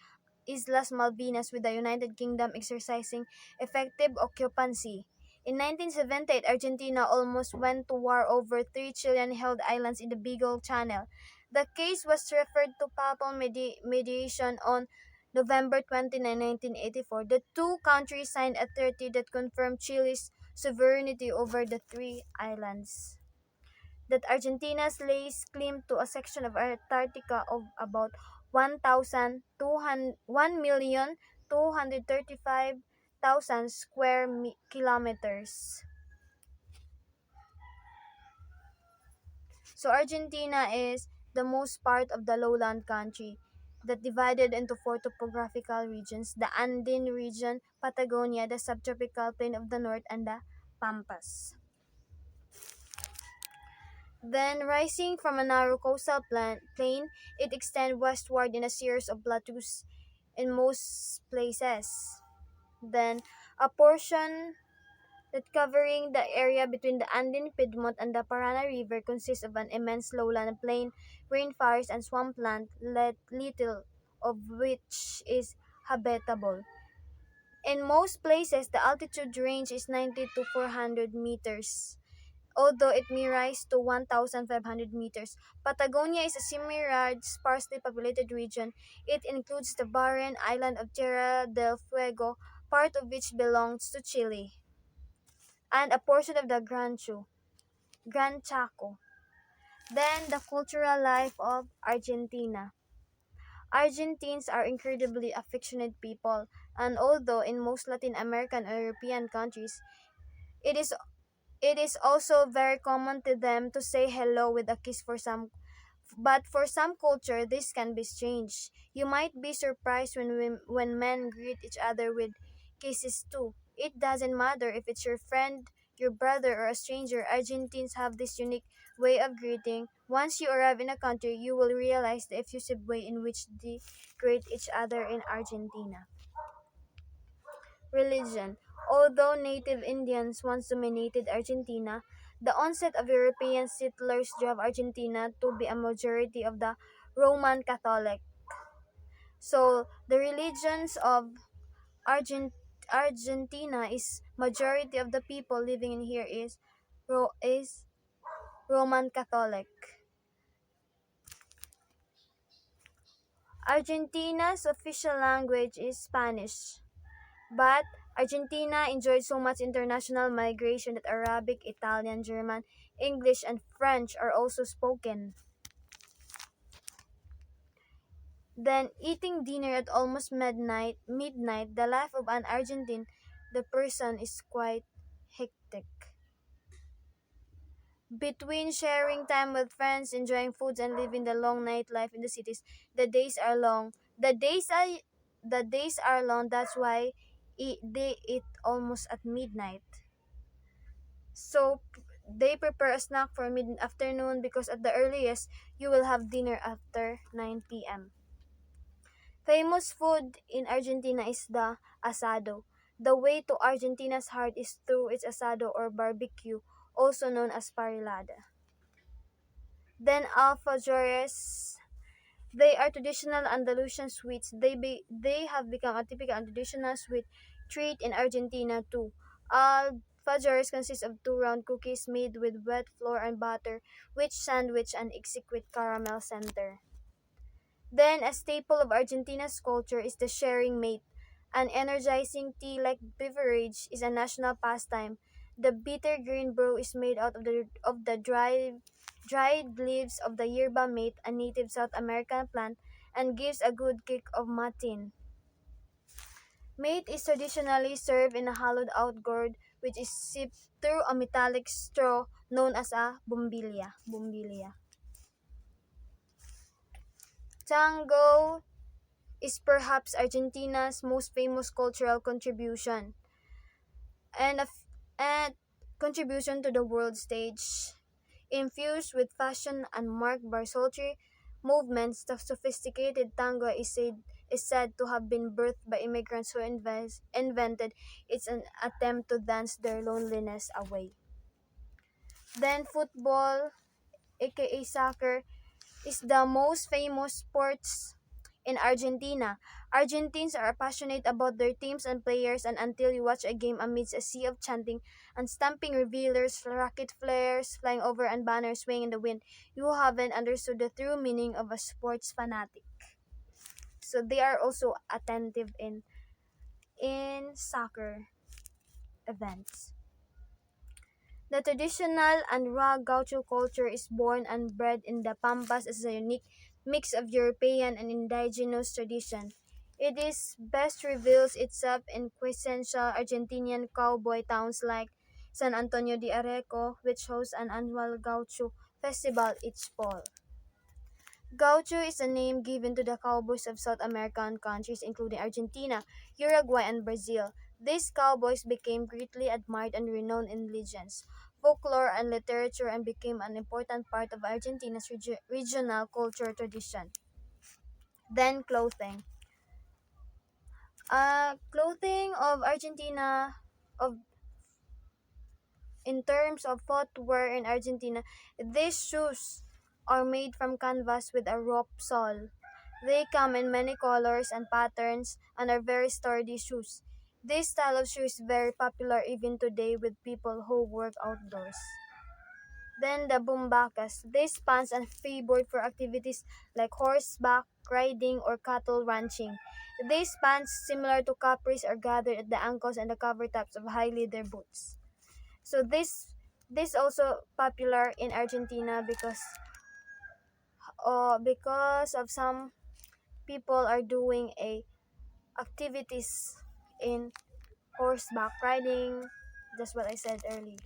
Islas Malvinas, with the United Kingdom exercising effective occupancy. In 1978, Argentina almost went to war over 3 Chilean held islands in the Beagle Channel. The case was referred to papal mediation on November 29, 1984. The two countries signed a treaty that confirmed Chile's sovereignty over the three islands. That Argentina lays claim to a section of Antarctica of about 1,235,000 square kilometers. So Argentina is the most part of the lowland country that divided into four topographical regions: the Andean region, Patagonia, the subtropical plain of the north, and the Pampas. Then, rising from a narrow coastal plain, it extends westward in a series of plateaus in most places. Then, a portion that covering the area between the Andean Piedmont and the Parana River consists of an immense lowland plain, rainforest, and swampland, little of which is habitable. In most places, the altitude range is 90 to 400 meters, although it may rise to 1,500 meters. Patagonia is a semi-arid, sparsely populated region. It includes the barren island of Tierra del Fuego, part of which belongs to Chile, and a portion of the Gran Chaco. Then, the cultural life of Argentina. Argentines are incredibly affectionate people, and although in most Latin American and European countries, it is it is also very common to them to say hello with a kiss, but for some culture this can be strange. You might be surprised when men greet each other with kisses too. It doesn't matter if it's your friend, your brother, or a stranger. Argentines have this unique way of greeting. Once you arrive in a country, you will realize the effusive way in which they greet each other in Argentina. Religion. Although native Indians once dominated Argentina, the onset of European settlers drove Argentina to be a majority of the Roman Catholic. So the religions of Argent- Argentina is majority of the people living in here is Roman Catholic. Argentina's official language is Spanish. But Argentina enjoyed so much international migration that Arabic, Italian, German, English, and French are also spoken. Then, eating dinner at almost midnight, the life of an Argentine, the person is quite hectic. Between sharing time with friends, enjoying foods, and living the long nightlife in the cities, the days are long. The days are long. That's why they eat almost at midnight. So they prepare a snack for mid afternoon because at the earliest you will have dinner after 9 p.m. Famous food in Argentina is the asado. The way to Argentina's heart is through its asado or barbecue, also known as parrillada. Then alfajores. They are traditional Andalusian sweets. They have become a typical and traditional sweet treat in Argentina too. Alfajores consist of two round cookies made with wet flour and butter, which sandwich and exquisite caramel center. Then, a staple of Argentina's culture is the sharing mate. An energizing tea-like beverage is a national pastime. The bitter green brew is made out of the dried leaves of the yerba mate, a native South American plant, and gives a good kick of matin. Mate is traditionally served in a hollowed-out gourd, which is sipped through a metallic straw known as a bombilla. Tango is perhaps Argentina's most famous cultural contribution and and contribution to the world stage. Infused with fashion and marked by sultry movements, the sophisticated tango is said to have been birthed by immigrants who invented it's an attempt to dance their loneliness away. Then football, aka soccer, is the most famous sports in Argentina. Argentines are passionate about their teams and players, and until you watch a game amidst a sea of chanting and stamping revealers, rocket flares flying over, and banners swaying in the wind, you haven't understood the true meaning of a sports fanatic. So they are also attentive in soccer events. The traditional and raw gaucho culture is born and bred in the Pampas as a unique mix of European and indigenous tradition. It is best reveals itself in quintessential Argentinian cowboy towns like San Antonio de Areco, which hosts an annual gaucho festival each fall. Gaucho is a name given to the cowboys of South American countries including Argentina, Uruguay, and Brazil. These cowboys became greatly admired and renowned in legends, folklore, and literature and became an important part of Argentina's regional culture tradition. Then clothing. Clothing of Argentina of in terms of footwear in Argentina, these shoes are made from canvas with a rope sole. They come in many colors and patterns and are very sturdy shoes. This style of shoe is very popular even today with people who work outdoors. Then the bumbacas. These pants are favored for activities like horseback riding or cattle ranching. These pants, similar to capris, are gathered at the ankles and the cover tops of high leather boots. So this also popular in Argentina because of some people are doing a activities in horseback riding. That's what I said earlier.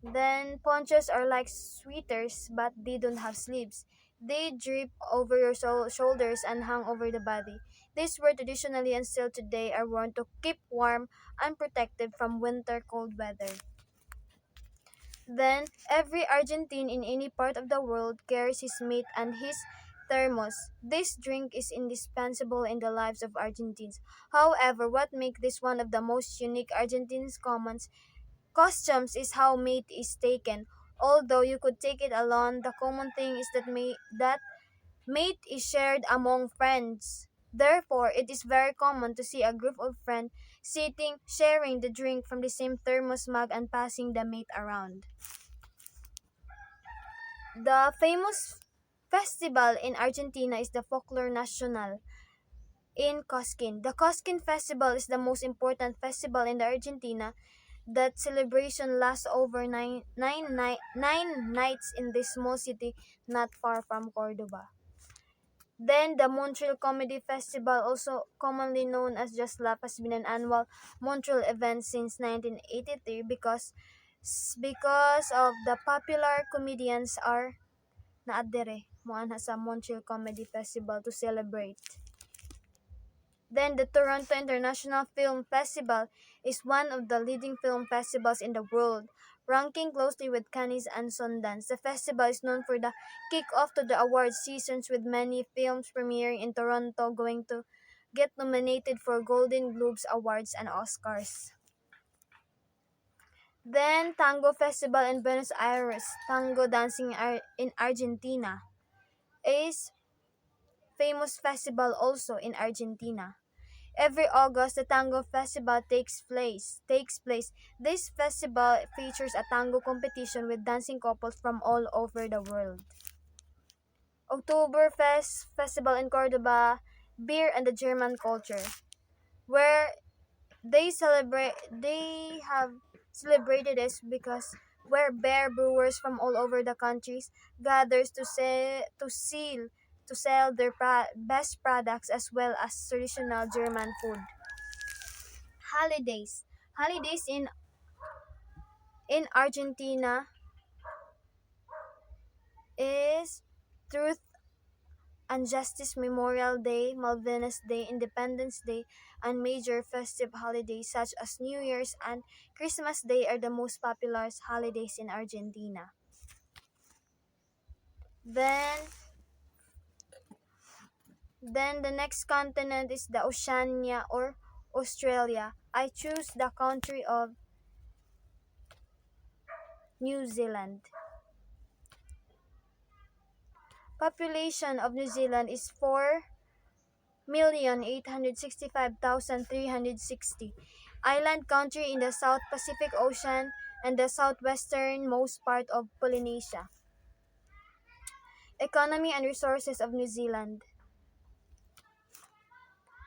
Then ponchos are like sweaters but they don't have sleeves. They drip over your shoulders and hang over the body. These were traditionally and still today are worn to keep warm and protected from winter cold weather. Then, every Argentine in any part of the world carries his meat and his thermos. This drink is indispensable in the lives of Argentines. However, what makes this one of the most unique Argentines' commons customs is how meat is taken. Although you could take it alone, the common thing is that meat is shared among friends. Therefore, it is very common to see a group of friends sitting, sharing the drink from the same thermos mug and passing the meat around. The famous festival in Argentina is the Folklore Nacional in Cosquín. The Cosquín Festival is the most important festival in the Argentina. That celebration lasts over nine nights in this small city not far from Cordoba. Then the Montreal Comedy Festival, also commonly known as Just Laugh, has been an annual Montreal event since 1983 because because of the popular comedians are naadere moana sa Montreal Comedy Festival to celebrate. Then the Toronto International Film Festival is one of the leading film festivals in the world, ranking closely with Cannes and Sundance. The festival is known for the kick-off to the awards seasons with many films premiering in Toronto going to get nominated for Golden Globes Awards and Oscars. Then Tango Festival in Buenos Aires, tango dancing in Argentina, is famous festival also in Argentina. Every August, the Tango Festival takes place. This festival features a tango competition with dancing couples from all over the world. Oktoberfest Festival in Cordoba, beer and the German culture, where they have celebrated this because where beer brewers from all over the countries gathers to sell their best products as well as traditional German food. Holidays. Holidays in Argentina is Truth and Justice Memorial Day, Malvinas Day, Independence Day, and major festive holidays such as New Year's and Christmas Day are the most popular holidays in Argentina. Then then the next continent is the Oceania or Australia. I choose the country of New Zealand. Population of New Zealand is 4,865,360. Island country in the South Pacific Ocean and the southwesternmost part of Polynesia. Economy and resources of New Zealand.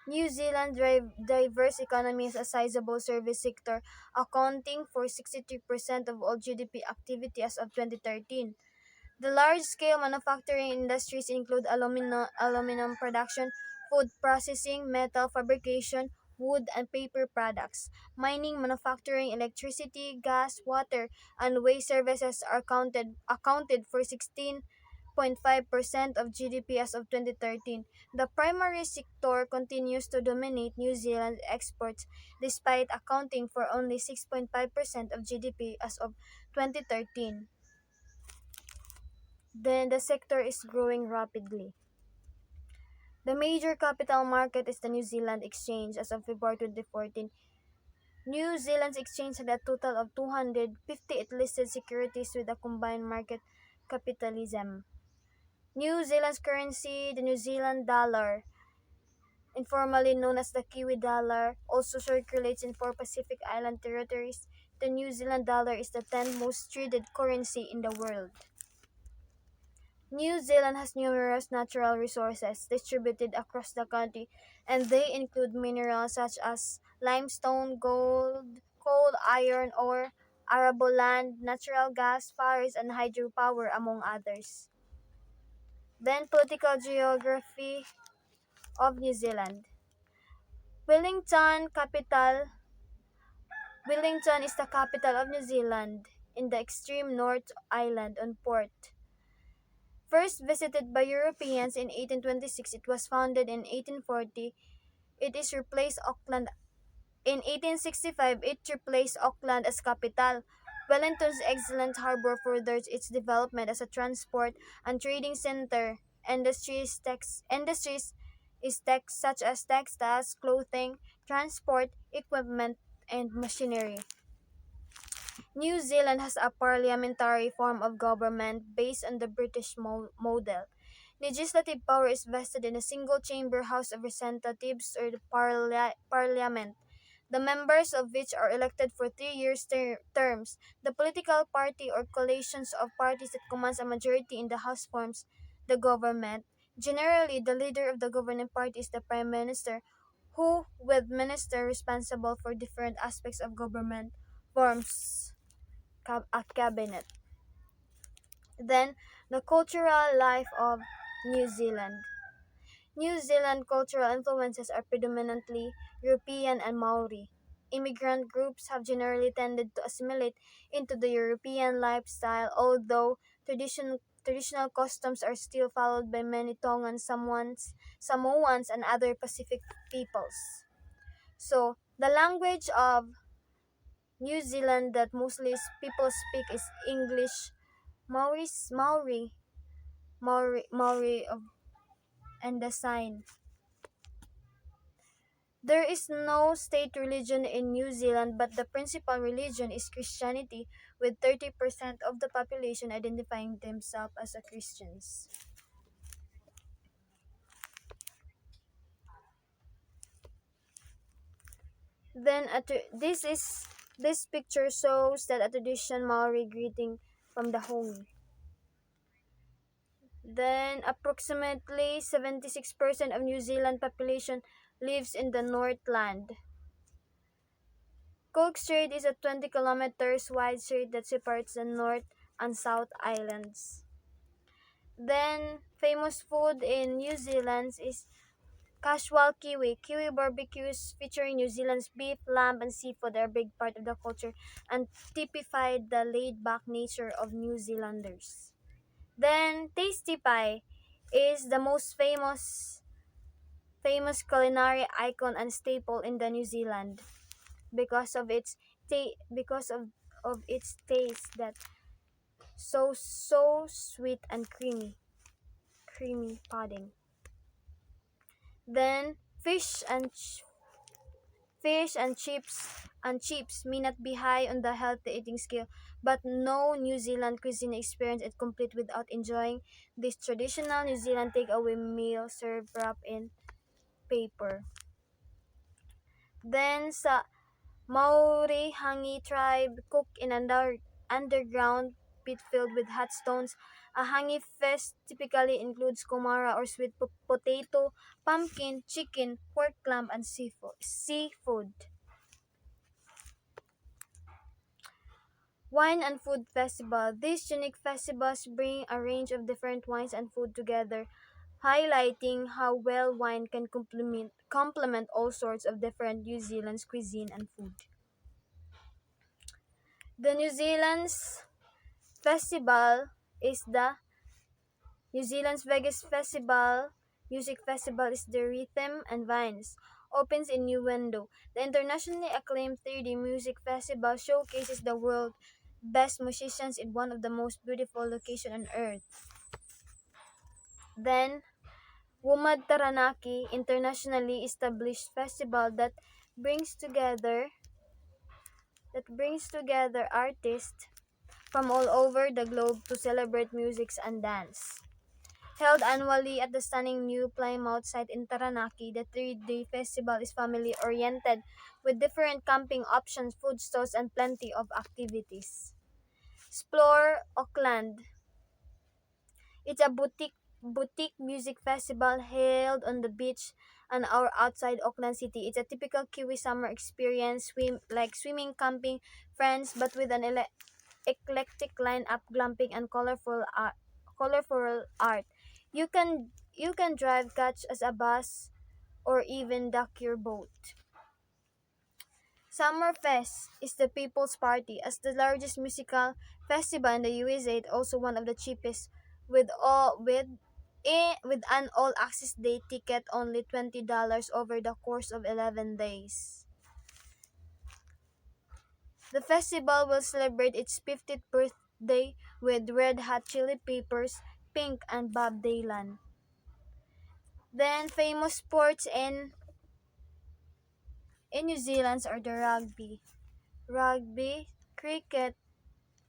New Zealand's diverse economy has a sizable service sector, accounting for 63% of all GDP activity as of 2013. The large-scale manufacturing industries include aluminum production, food processing, metal fabrication, wood and paper products. Mining, manufacturing, electricity, gas, water, and waste services are accounted for 16.5% of GDP as of 2013. The primary sector continues to dominate New Zealand's exports despite accounting for only 6.5% of GDP as of 2013. Then the sector is growing rapidly. The major capital market is the New Zealand Exchange as of February 2014. New Zealand's exchange had a total of 258 listed securities with a combined market capitalism. New Zealand's currency, the New Zealand dollar, informally known as the Kiwi dollar, also circulates in four Pacific Island territories. The New Zealand dollar is the 10th most traded currency in the world. New Zealand has numerous natural resources distributed across the country, and they include minerals such as limestone, gold, coal, iron ore, arable land, natural gas, forest, and hydropower, among others. Then, political geography of New Zealand. Wellington, capital. Wellington is the capital of New Zealand in the extreme North Island on Port. First visited by Europeans in 1826, it was founded in 1840. It is replaced Auckland in 1865. It replaced Auckland as capital. Wellington's excellent harbor furthers its development as a transport and trading center. Industries is tech such as textiles, clothing, transport, equipment, and machinery. New Zealand has a parliamentary form of government based on the British model. Legislative power is vested in a single-chamber House of Representatives or the Parliament, the members of which are elected for 3-year terms. The political party or coalitions of parties that commands a majority in the House forms the government. Generally, the leader of the governing party is the Prime Minister, who, with minister responsible for different aspects of government, forms a cabinet. Then, the cultural life of New Zealand. New Zealand cultural influences are predominantly European and Maori. immigrant groups have generally tended to assimilate into the European lifestyle, although traditional customs are still followed by many Tongans, Samoans, and other Pacific peoples. So, the language of New Zealand that mostly people speak is English, Maori of, and the Sign. There is no state religion in New Zealand, but the principal religion is Christianity, with 30% of the population identifying themselves as a Christians. Then this picture shows that a traditional Maori greeting from the home. Then approximately 76% of New Zealand population lives in the Northland. Cook Strait is a 20 kilometers wide strait that separates the North and South Islands. Then famous food in New Zealand is casual kiwi. Kiwi barbecues featuring New Zealand's beef, lamb, and seafood are a big part of the culture and typify the laid-back nature of New Zealanders. Then tasty pie is the most famous culinary icon and staple in the New Zealand because of of its taste that so sweet and creamy pudding. Then fish and chips may not be high on the healthy eating scale, but no New Zealand cuisine experience is complete without enjoying this traditional New Zealand takeaway meal served wrapped in paper. Then sa Maori Hangi tribe cook in an underground pit filled with hot stones. A hangi feast typically includes kumara or sweet potato, pumpkin, chicken, pork, lamb, and seafood. Wine and Food Festival. These unique festivals bring a range of different wines and food together, highlighting how well wine can complement all sorts of different New Zealand's cuisine and food. The New Zealand's festival is the New Zealand's biggest music festival is the Rhythm and Vines. Opens in New Window. The internationally acclaimed 3D Music Festival showcases the world's best musicians in one of the most beautiful locations on earth. Then, Wumad Taranaki, internationally established festival brings together that brings together artists from all over the globe to celebrate music and dance. Held annually at the stunning new Plymouth site in Taranaki, the 3D festival is family oriented with different camping options, food stalls, and plenty of activities. Explore Auckland. It's a boutique music festival held on the beach an hour outside Auckland City. It's a typical Kiwi summer experience, swimming, camping, friends, but with an eclectic lineup, glamping, and colorful art. You can drive, catch as a bus, or even dock your boat. Summerfest is the people's party as the largest musical festival in the USA. It's also one of the cheapest with an all access day ticket only $20 over the course of 11 days. The festival will celebrate its 50th birthday with Red Hot Chili Peppers, Pink, and Bob Dylan. Then famous sports in New Zealand are the rugby, cricket,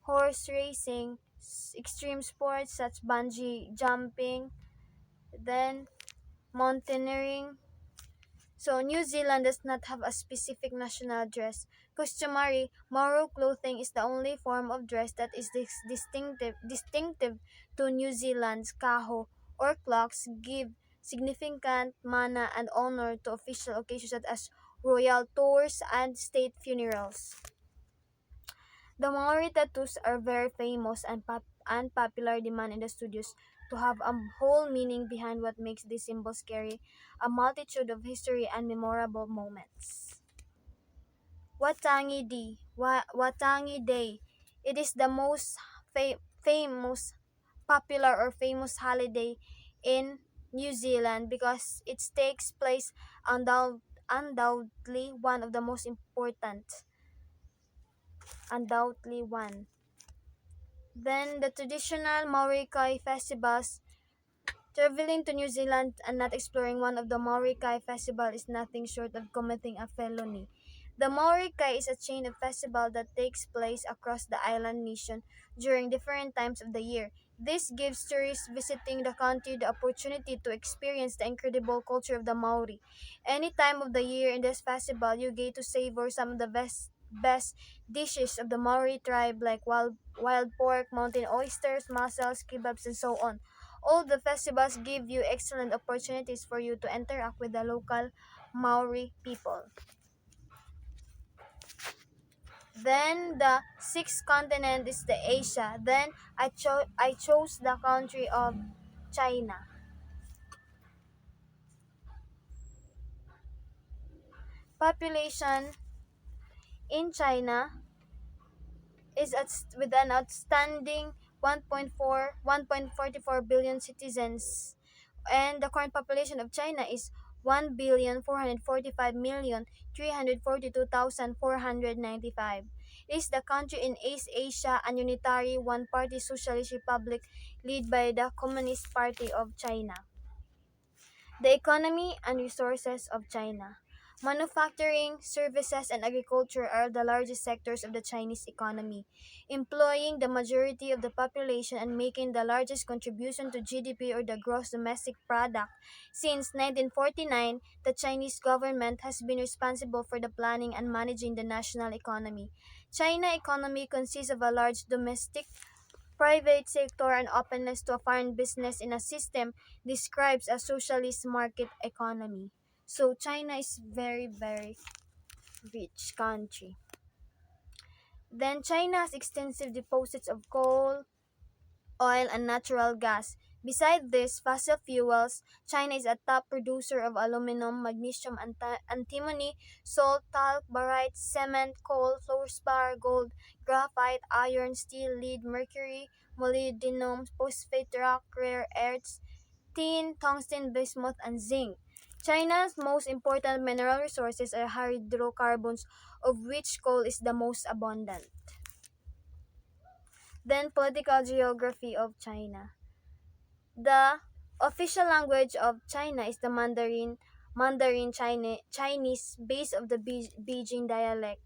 horse racing, extreme sports such bungee jumping, then mountaineering. So New Zealand does not have a specific national dress. Customary Maori clothing is the only form of dress that is distinctive to New Zealand's kaho or clocks give significant mana and honor to official occasions such as royal tours and state funerals. The Maori tattoos are very famous and popular demand in the studios to have a whole meaning behind what makes these symbols carry a multitude of history and memorable moments. Watangi Day. It is the most famous, popular or famous holiday in New Zealand because it takes place undoubtedly one of the most important, undoubtedly one. Then the traditional Maori Kai festivals. Traveling to New Zealand and not exploring one of the Maori Kai festival is nothing short of committing a felony. The Maori Kai is a chain of festivals that takes place across the island nation during different times of the year. This gives tourists visiting the country the opportunity to experience the incredible culture of the Maori. Any time of the year in this festival, you get to savor some of the best dishes of the Maori tribe like wild pork, mountain oysters, mussels, kebabs, and so on. All the festivals give you excellent opportunities for you to interact with the local Maori people. Then the sixth continent is the Asia. Then I chose the country of China. Population in China is with an outstanding 1.44 billion citizens, and the current population of China is 1,445,342,495. It is the country in East Asia, a unitary one-party socialist republic led by the Communist Party of China. The economy and resources of China. Manufacturing, services, and agriculture are the largest sectors of the Chinese economy, employing the majority of the population and making the largest contribution to GDP or the gross domestic product. Since 1949, the Chinese government has been responsible for the planning and managing the national economy. China economy consists of a large domestic private sector and openness to foreign business in a system describes a socialist market economy. So China is very rich country. Then China has extensive deposits of coal, oil, and natural gas. Beside this, fossil fuels, China is a top producer of aluminum, magnesium, antimony, salt, talc, barite, cement, coal, fluorspar, gold, graphite, iron, steel, lead, mercury, molybdenum, phosphate rock, rare earths, tin, tungsten, bismuth, and zinc. China's most important mineral resources are hydrocarbons, of which coal is the most abundant. Then political geography of China. The official language of China is the Chinese, based of the Beijing dialect.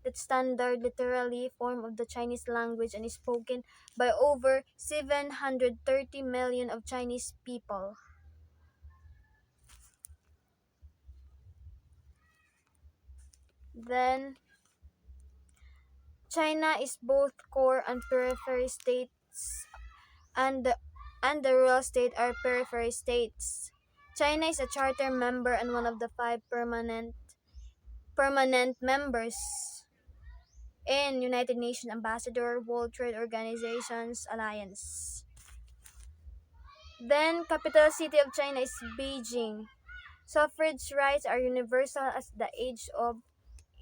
The standard literally form of the Chinese language and is spoken by over 730 million of Chinese people. Then China is both core and periphery states, and the rural state are periphery states. China is a charter member and one of the five permanent members in United Nations Ambassador World Trade Organization's alliance. Then capital city of China is Beijing. Suffrage rights are universal at the age of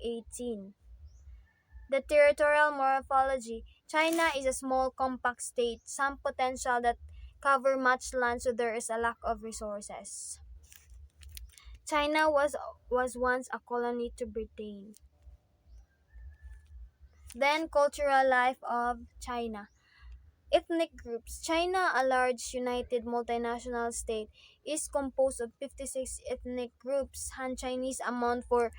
18. The territorial morphology. China is a small compact state, some potential that cover much land so there is a lack of resources. China was once a colony to Britain. Then cultural life of China. Ethnic groups. China, a large united multinational state, is composed of 56 ethnic groups. Han Chinese amount for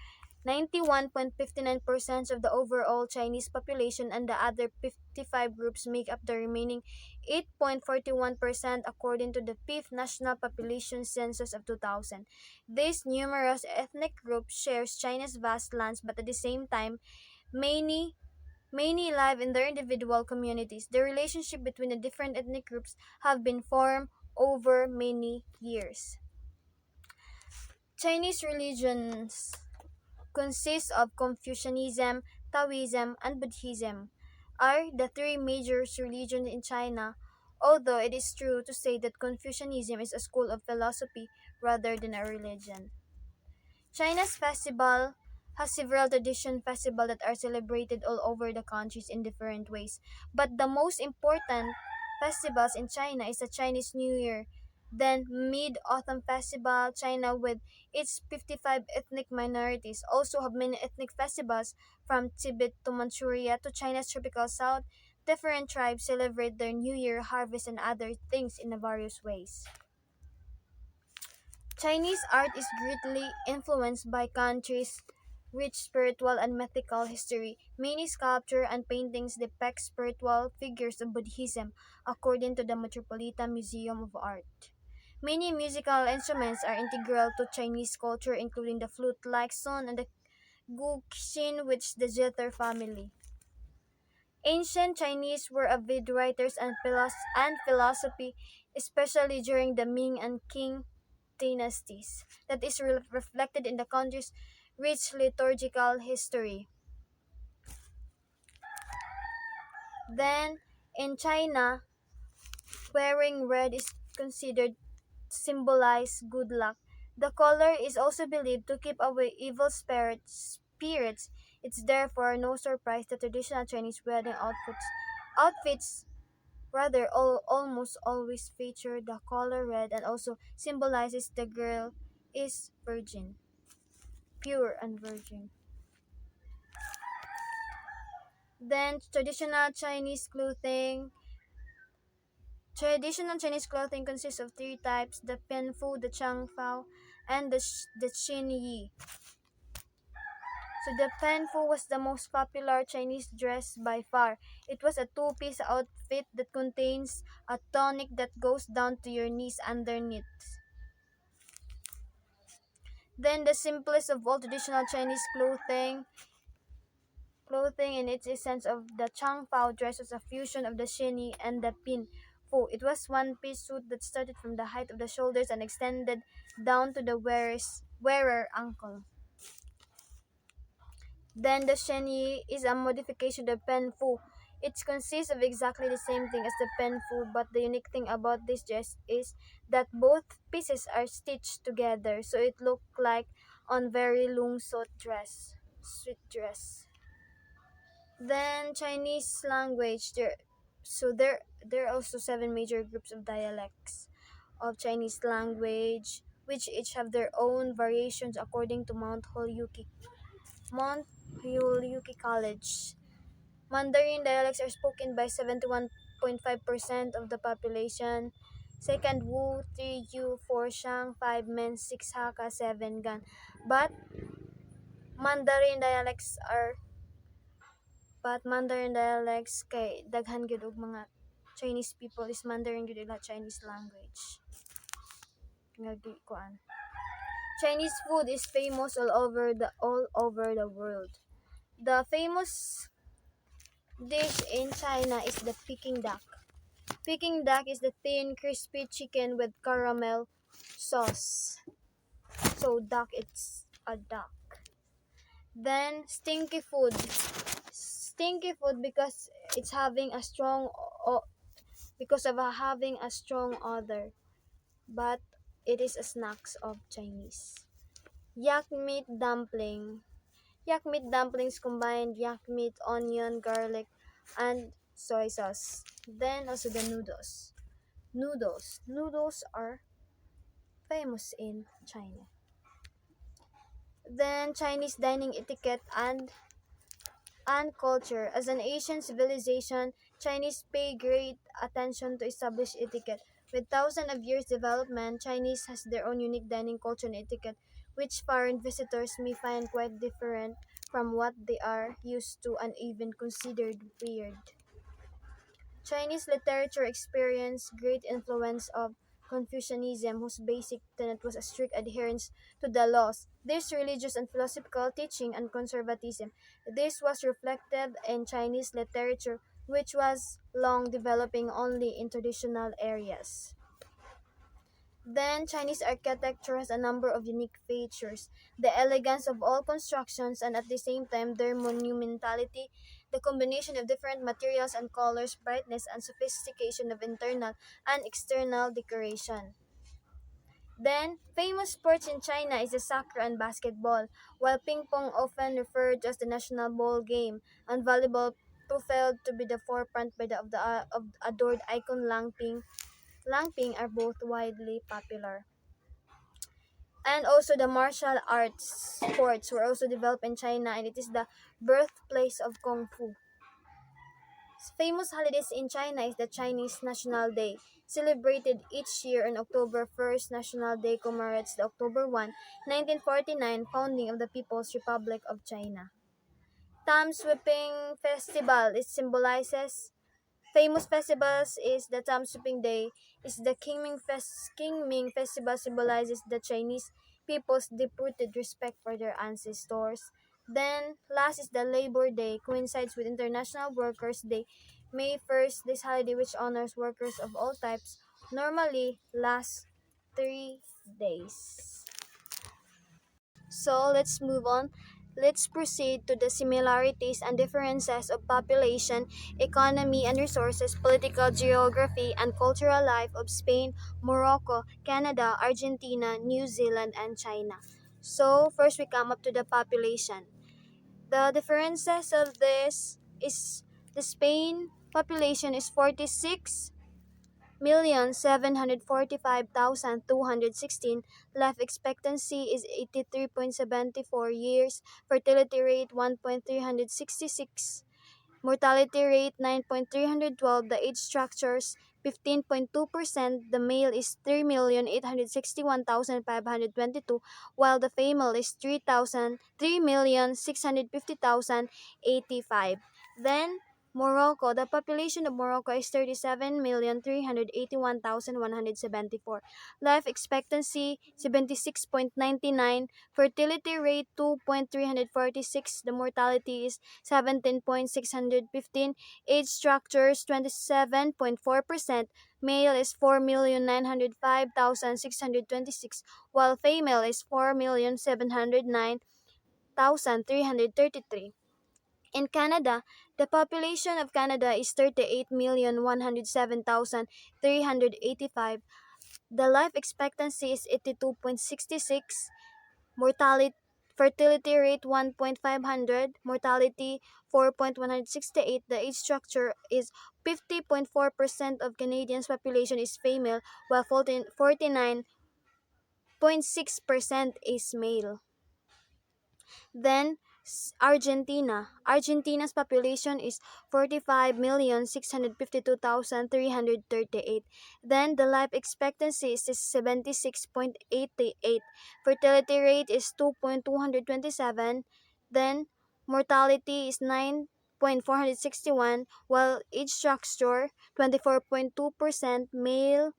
91.59% of the overall Chinese population, and the other 55 groups make up the remaining 8.41% according to the 5th National Population Census of 2000. These numerous ethnic groups shares China's vast lands, but at the same time, many live in their individual communities. The relationship between the different ethnic groups have been formed over many years. Chinese religions consist of Confucianism, Taoism, and Buddhism, are the three major religions in China, although it is true to say that Confucianism is a school of philosophy rather than a religion. China's festival has several tradition festivals that are celebrated all over the countries in different ways. But the most important festivals in China is the Chinese New Year, then Mid-Autumn Festival. China with its 55 ethnic minorities also have many ethnic festivals from Tibet to Manchuria to China's tropical south. Different tribes celebrate their New Year, harvest, and other things in various ways. Chinese art is greatly influenced by country's rich spiritual and mythical history. Many sculpture and paintings depict spiritual figures of Buddhism, according to the Metropolitan Museum of Art. Many musical instruments are integral to Chinese culture, including the flute-like son and the guqin, which the zither family. Ancient Chinese were avid writers and philosophy, especially during the Ming and Qing dynasties. That is reflected in the country's rich liturgical history. Then, in China, wearing red is considered symbolize good luck. The color is also believed to keep away evil spirits. It's therefore no surprise that traditional Chinese wedding outfits rather almost always feature the color red and also symbolizes the girl is virgin, pure and virgin. Then Traditional Chinese clothing consists of three types: the penfu, the changfao, and the xinyi. So the penfu was the most popular Chinese dress by far. It was a two-piece outfit that contains a tunic that goes down to your knees underneath. Then the simplest of all traditional Chinese clothing in its essence of the Changpao dress was a fusion of the Xini and the Pin Fu. It was one-piece suit that started from the height of the shoulders and extended down to the wearer ankle. Then the Shenyi is a modification of the Pen Fu. It consists of exactly the same thing as the Pen Fu, but the unique thing about this dress is that both pieces are stitched together, so it looks like on very long sweet dress. Then Chinese language. There are also seven major groups of dialects of Chinese language, which each have their own variations according to Mount Holyoke College. Mandarin dialects are spoken by 71.5% of the population. Second Wu, 3 Yu, 4 Shang, 5 Men, 6 Hakka, 7 Gan. But Mandarin dialects are kay daghan gyud og mga Chinese people is Mandarin gyud ila Chinese language. Nga kuan. Chinese food is famous all over the world. The famous dish in China is the Peking duck. Peking duck is the thin, crispy chicken with caramel sauce. So duck, it's a duck. Then stinky food. Stinky food it's having a strong because of having a strong odor, but it is a snacks of Chinese. Yak meat dumpling. Yak meat dumplings combined yak meat, onion, garlic, and soy sauce. Then also the noodles. Noodles are famous in China. Then Chinese dining etiquette and culture. As an Asian civilization, Chinese pay great attention to establish etiquette. With thousands of years development, Chinese has their own unique dining culture and etiquette, which foreign visitors may find quite different from what they are used to and even considered weird. Chinese literature experienced great influence of Confucianism, whose basic tenet was a strict adherence to the laws. This religious and philosophical teaching and conservatism. This was reflected in Chinese literature, which was long developing only in traditional areas. Then, Chinese architecture has a number of unique features. The elegance of all constructions and at the same time their monumentality, the combination of different materials and colors, brightness and sophistication of internal and external decoration. Then, famous sports in China is the soccer and basketball, while ping pong often referred to as the national ball game, and volleyball failed to be the forefront by the of adored icon Langping are both widely popular. And also the martial arts sports were also developed in China, and it is the birthplace of Kung Fu. Famous holidays in China is the Chinese National Day, celebrated each year on October 1st. National Day commemorates the October 1, 1949 founding of the People's Republic of China. Tam Sweeping Festival, it symbolizes famous festivals is the Tam Sweeping Day, is the Qingming Festival symbolizes the Chinese people's deep-rooted respect for their ancestors. Then last is the Labor Day, coincides with International Workers' Day, May 1st. This holiday which honors workers of all types normally lasts 3 days. So let's move on. Let's proceed to the similarities and differences of population, economy and resources, political geography, and cultural life of Spain, Morocco, Canada, Argentina, New Zealand, and China. So first we come up to the population. The differences of this is the Spain population is 46,745,216. Life expectancy is 83.74 years. Fertility rate 1.366. Mortality rate 9.312. The age structures 15.2%. The male is 3,861,522, while the female is 3,650,085. Then Morocco, the population of Morocco is 37,381,174. Life expectancy 76.99. Fertility rate 2.346. The mortality is 17.615. Age structures 27.4%. Male is 4,905,626, while female is 4,709,333. In Canada, the population of Canada is 38,107,385. The life expectancy is 82.66. Mortality Fertility rate 1.500, mortality 4.168. The age structure is 50.4% of Canadians population is female, while 49.6% is male. Then Argentina. Argentina's population is 45,652,338. Then the life expectancy is 76.88. Fertility rate is 2.227. Then mortality is 9.461, while age structure 24.2% male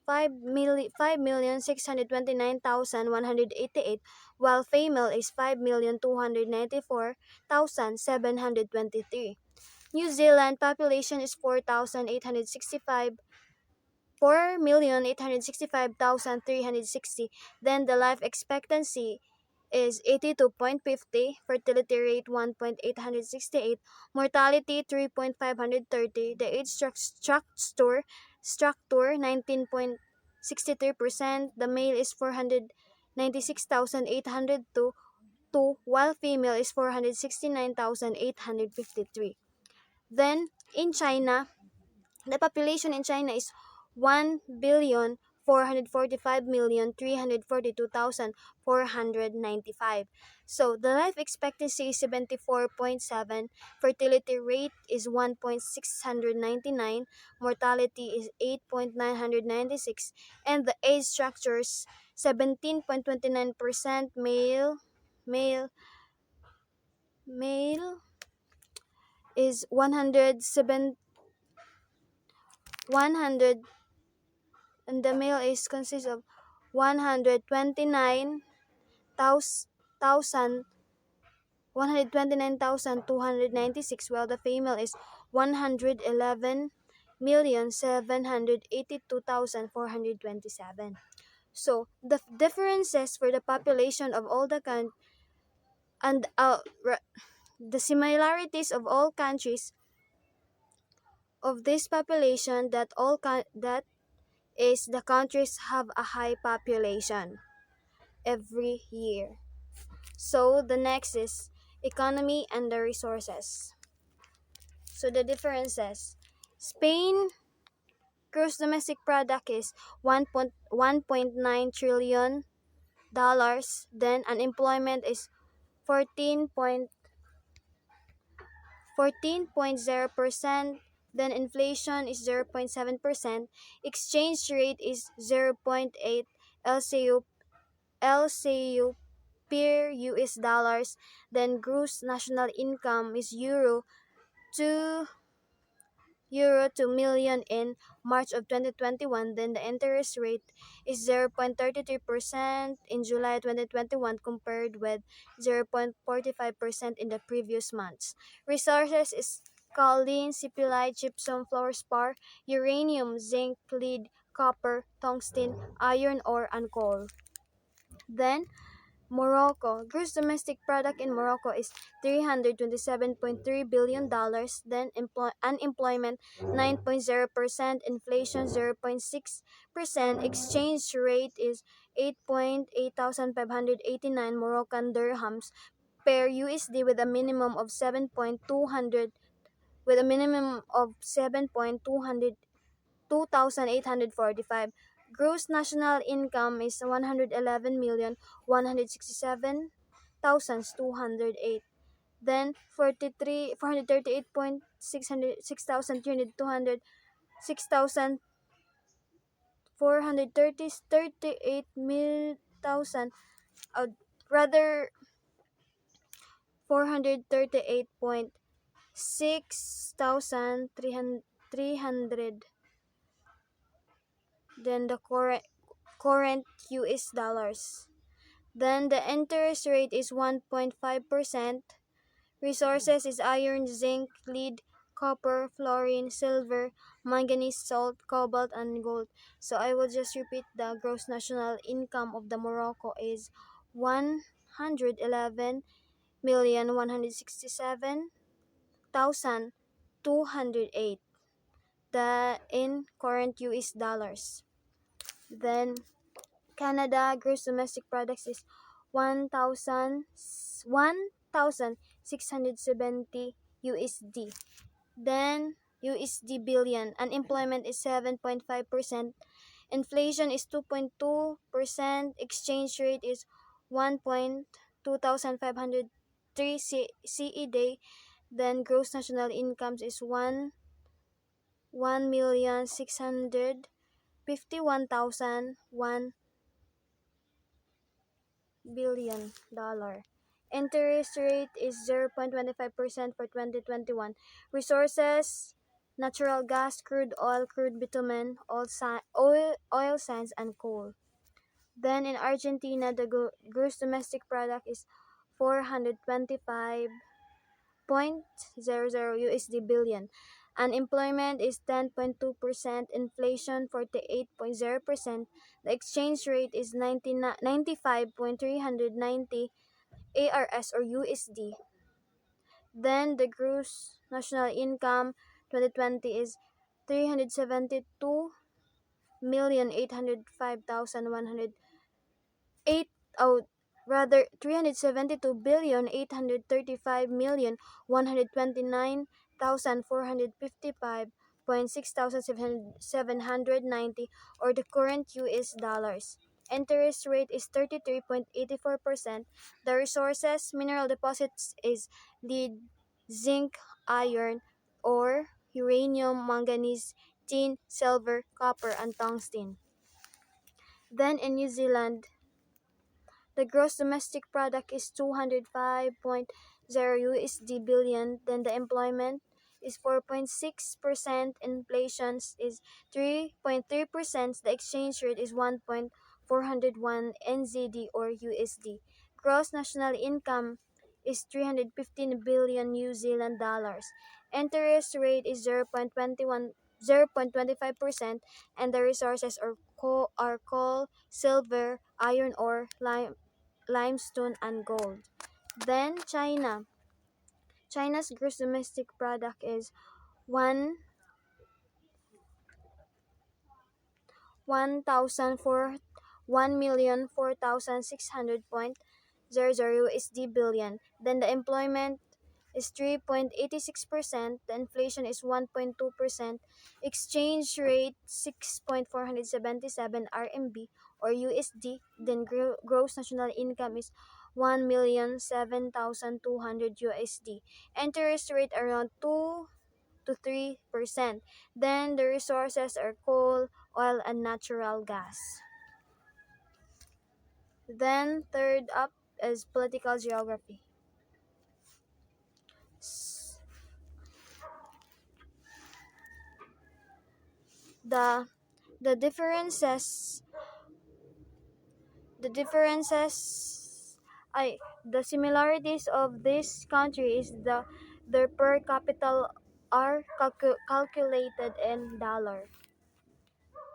5,629,188, while female is 5,294,723. New Zealand population is 4,865,360. Then the life expectancy is 82.50, fertility rate 1.868, mortality 3.530, the age structure 19.63%, the male is 496,802, while female is 469,853. Then in China, the population in China is 1,445,342,495. So the life expectancy is 74.7, fertility rate is 1.699, mortality is 8.996, and the age structures 17.29% male is 100, and the male is consists of 129,296, while the female is 111,782,427. So the differences for the population of all the and the similarities of all countries of this population that is the countries have a high population every year. So the next is economy and the resources. So the differences. Spain gross domestic product is 1.9 trillion dollars. Then unemployment is 14.0%. Then inflation is 0.7%. Exchange rate is zero point 0.8 LCU per US dollars. Then gross national income is to Euro 2 million in March of 2021. Then the interest rate is 0.33% in July 2021 compared with 0.45% in the previous months. Resources is kaolin, sipilite, gypsum, fluorspar, uranium, zinc, lead, copper, tungsten, iron ore, and coal. Then Morocco. Gross domestic product in Morocco is $327.3 billion. Then unemployment 9.0%, inflation 0.6%, exchange rate is 8,589 Moroccan dirhams per USD with a minimum of 7.200 with a minimum of 7.200 2,845. Gross national income is 111,167,208. Then 438,600,438 rather 438.6,300. Then the current US dollars. Then the interest rate is 1.5%. Resources is iron, zinc, lead, copper, fluorine, silver, manganese, salt, cobalt, and gold. So I will just repeat the gross national income of the Morocco is 111,167,208 the in current US dollars. Then Canada gross domestic products is 1,670 USD. Then USD billion. Unemployment is 7.5%. Inflation is 2.2%. Exchange rate is 1.2503 CE day. Then gross national incomes is 1,651,1 billion. Interest rate is 0.25% for 2021. Resources, natural gas, crude oil, crude bitumen, oil sands, and coal. Then in Argentina, the gross domestic product is 425.00 USD billion. Unemployment is 10.2%, inflation 48.0%, the exchange rate is 95.390 ARS or USD. Then the gross national income 2020 is 372,805,108 oh rather 372,835,129,455.6,790 or the current US dollars. Interest rate is 33.84%. The resources mineral deposits is lead, zinc, iron, ore, uranium, manganese, tin, silver, copper, and tungsten. Then in New Zealand, the gross domestic product is 205.0 USD billion. Then the employment is 4.6%. Inflation is 3.3%. The exchange rate is 1.401 NZD or USD. Gross national income is 315 billion New Zealand dollars. Interest rate is 0.25%, and the resources are coal, silver, iron ore, limestone, and gold. Then China. China's gross domestic product is 1,004,600.00 billion. Then the employment is 3.86%, the inflation is 1.2%, exchange rate 6.477 RMB or USD, then gross national income is 1,007,200 USD. Interest rate around 2 to 3%. Then the resources are coal, oil, and natural gas. Then third up is political geography. The the differences the differences I the similarities of this country is their per capita are calculated in dollar.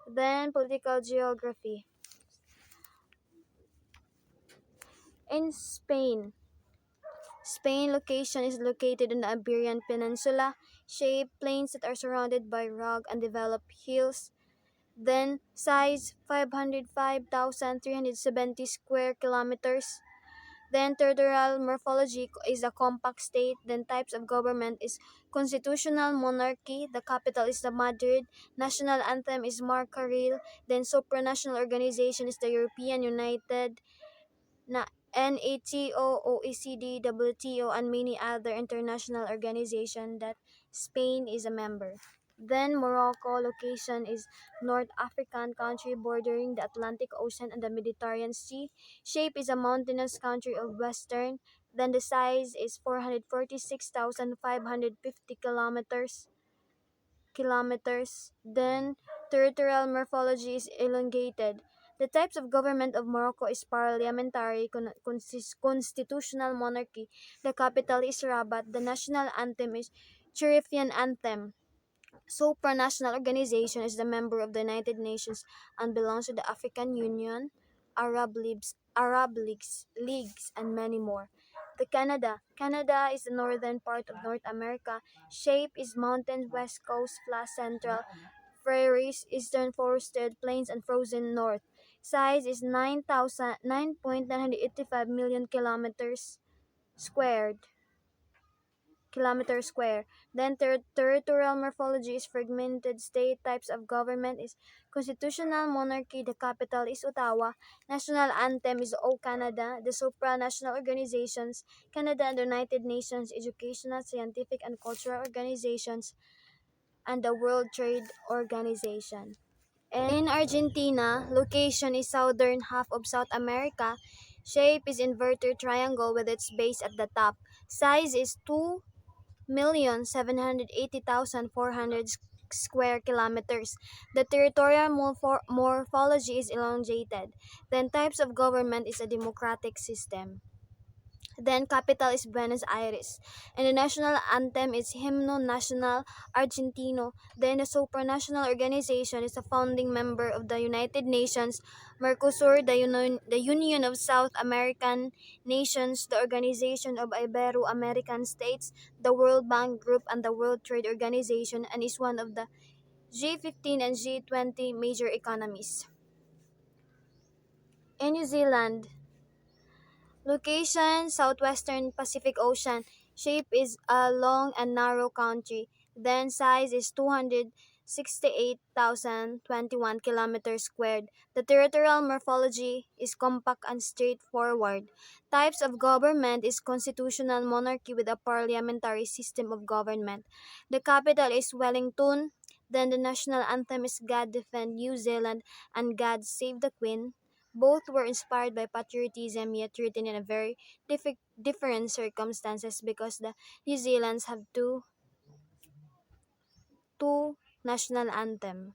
Then political geography. In Spain location is located in the Iberian Peninsula, shaped plains that are surrounded by rugged and developed hills. Then size 505,370 square kilometers. Then territorial morphology is a compact state. Then types of government is constitutional monarchy. The capital is the Madrid. National anthem is Marcaril. Then supranational organization is the European United na NATO, OECD, WTO, and many other international organizations that Spain is a member. Then Morocco location is North African country bordering the Atlantic Ocean and the Mediterranean Sea. Shape is a mountainous country of western. Then the size is 446,550 kilometers. Then territorial morphology is elongated. The types of government of Morocco is parliamentary, constitutional monarchy. The capital is Rabat. The national anthem is Cherifian anthem. Supranational organization is the member of the United Nations and belongs to the African Union, Arab leagues, and many more. The Canada is the northern part of North America. Shape is mountains, west coast, flat central, prairies, eastern forested plains, and frozen north. Size is 9.985 million squared kilometer square. Then territorial morphology is fragmented state. Types of government is constitutional monarchy. The capital is Ottawa. National anthem is O Canada. The supranational organizations, Canada and the United Nations, educational, scientific, and cultural organizations, and the World Trade Organization. In Argentina, location is southern half of South America. Shape is inverted triangle with its base at the top. Size is 2,780,400 square kilometers. The territorial morphology is elongated. Then types of government is a democratic system. Then capital is Buenos Aires. And the national anthem is Himno Nacional Argentino. Then the supranational organization is a founding member of the United Nations, Mercosur, the Union of South American Nations, the Organization of Ibero-American States, the World Bank Group, and the World Trade Organization, and is one of the G15 and G20 major economies. In New Zealand, location, southwestern Pacific Ocean. Shape is a long and narrow country. Then size is 268,021 kilometers squared. The territorial morphology is compact and straightforward. Types of government is constitutional monarchy with a parliamentary system of government. The capital is Wellington. Then the national anthem is God Defend New Zealand and God Save the Queen. Both were inspired by patriotism yet written in a very different circumstances because the New Zealanders have two national anthem.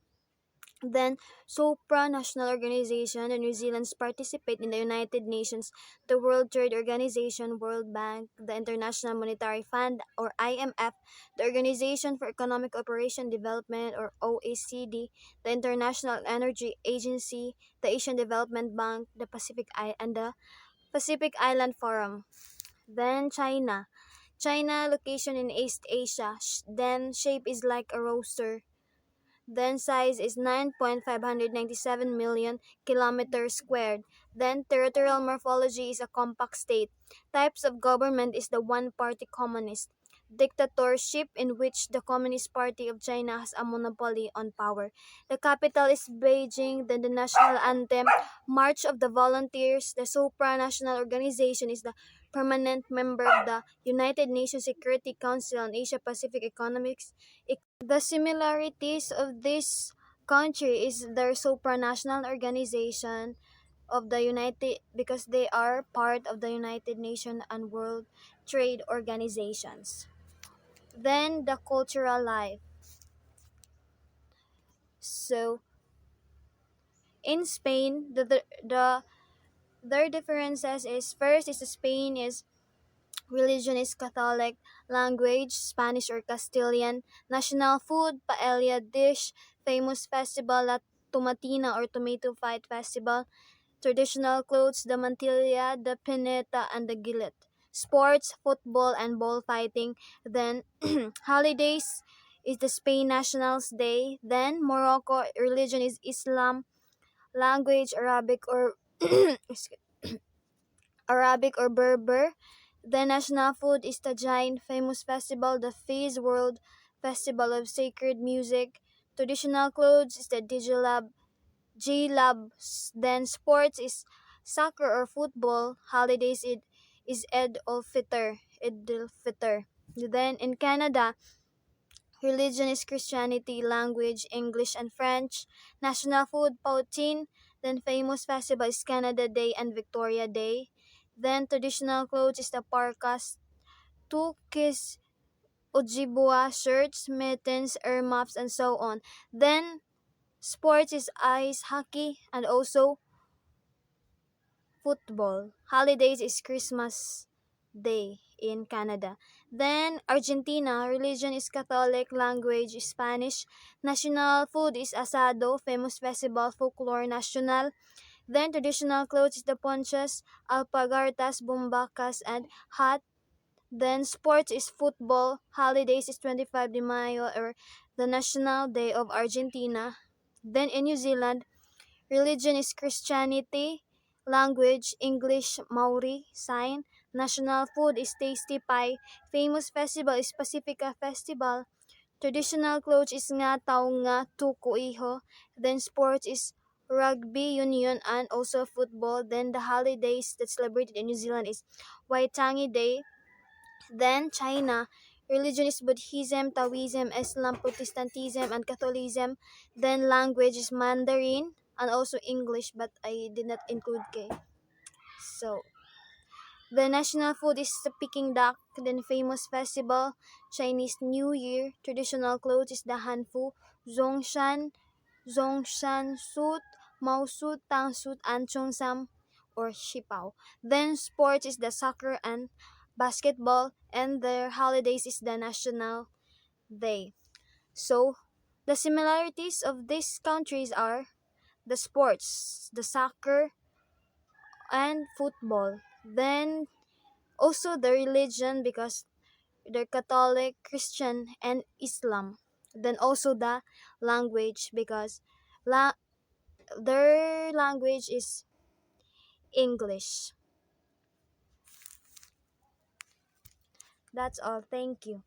Then, supranational organization, the New Zealanders participate in the United Nations, the World Trade Organization, World Bank, the International Monetary Fund, or IMF, the Organization for Economic Cooperation and Development, or OECD, the International Energy Agency, the Asian Development Bank, and the Pacific Island Forum. Then, China. China location in East Asia. Then, shape is like a rooster. Then size is 9.597 million kilometers squared. Then territorial morphology is a compact state. Types of government is the one-party communist dictatorship in which the Communist Party of China has a monopoly on power. The capital is Beijing. Then the national anthem, March of the Volunteers. The supranational organization is the permanent member of the United Nations Security Council on Asia Pacific Economics. The similarities of this country is their supranational organization of the United because they are part of the United Nations and World Trade Organizations. Then the cultural life. So in Spain, the their differences is first is Spain is religion is Catholic, language Spanish or Castilian, national food paella dish, famous festival La Tomatina or Tomato Fight Festival, traditional clothes the mantilla, the pineta, and the gillet. Sports, football, and bullfighting. Then holidays is the Spain Nationals Day. Then Morocco religion is Islam, language Arabic or Arabic or Berber. The national food is Tajine, famous festival, the Fez World Festival of Sacred Music. Traditional clothes is the J-Lab. Then sports is soccer or football. Holidays it is Eid al Fitr. Then in Canada, religion is Christianity, language English and French. National food poutine. Then famous festival is Canada Day and Victoria Day. Then traditional clothes is the parkas, tukis, ojibwa, shirts, mittens, earmuffs, and so on. Then sports is ice hockey and also football. Holidays is Christmas Day in Canada. Then Argentina, religion is Catholic, language is Spanish, national food is asado, famous festival folklore national. Then traditional clothes is the ponchas, alpagartas, bumbacas, and hat. Then sports is football. Holidays is 25 de Mayo or the National Day of Argentina. Then in New Zealand, religion is Christianity, language English Maori sign, national food is tasty pie, famous festival is Pacifica Festival, traditional clothes is nga tao nga tukuiho, then sports is rugby union and also football. Then the holidays that's celebrated in New Zealand is Waitangi Day. Then China, religion is Buddhism, Taoism, Islam, Protestantism, and Catholicism. Then language is Mandarin and also English, but I did not include K. So the national food is the Peking duck. Then famous festival, Chinese New Year. Traditional clothes is the Hanfu, Zongshan, Zongshan suit, Mao suit, Tang suit, and Chongsam or Shipao. Then sports is the soccer and basketball, and their holidays is the National Day. So the similarities of these countries are the sports, the soccer and football. Then also the religion because they're Catholic, Christian, and Islam. Then also the language because la- their language is English. That's all. Thank you.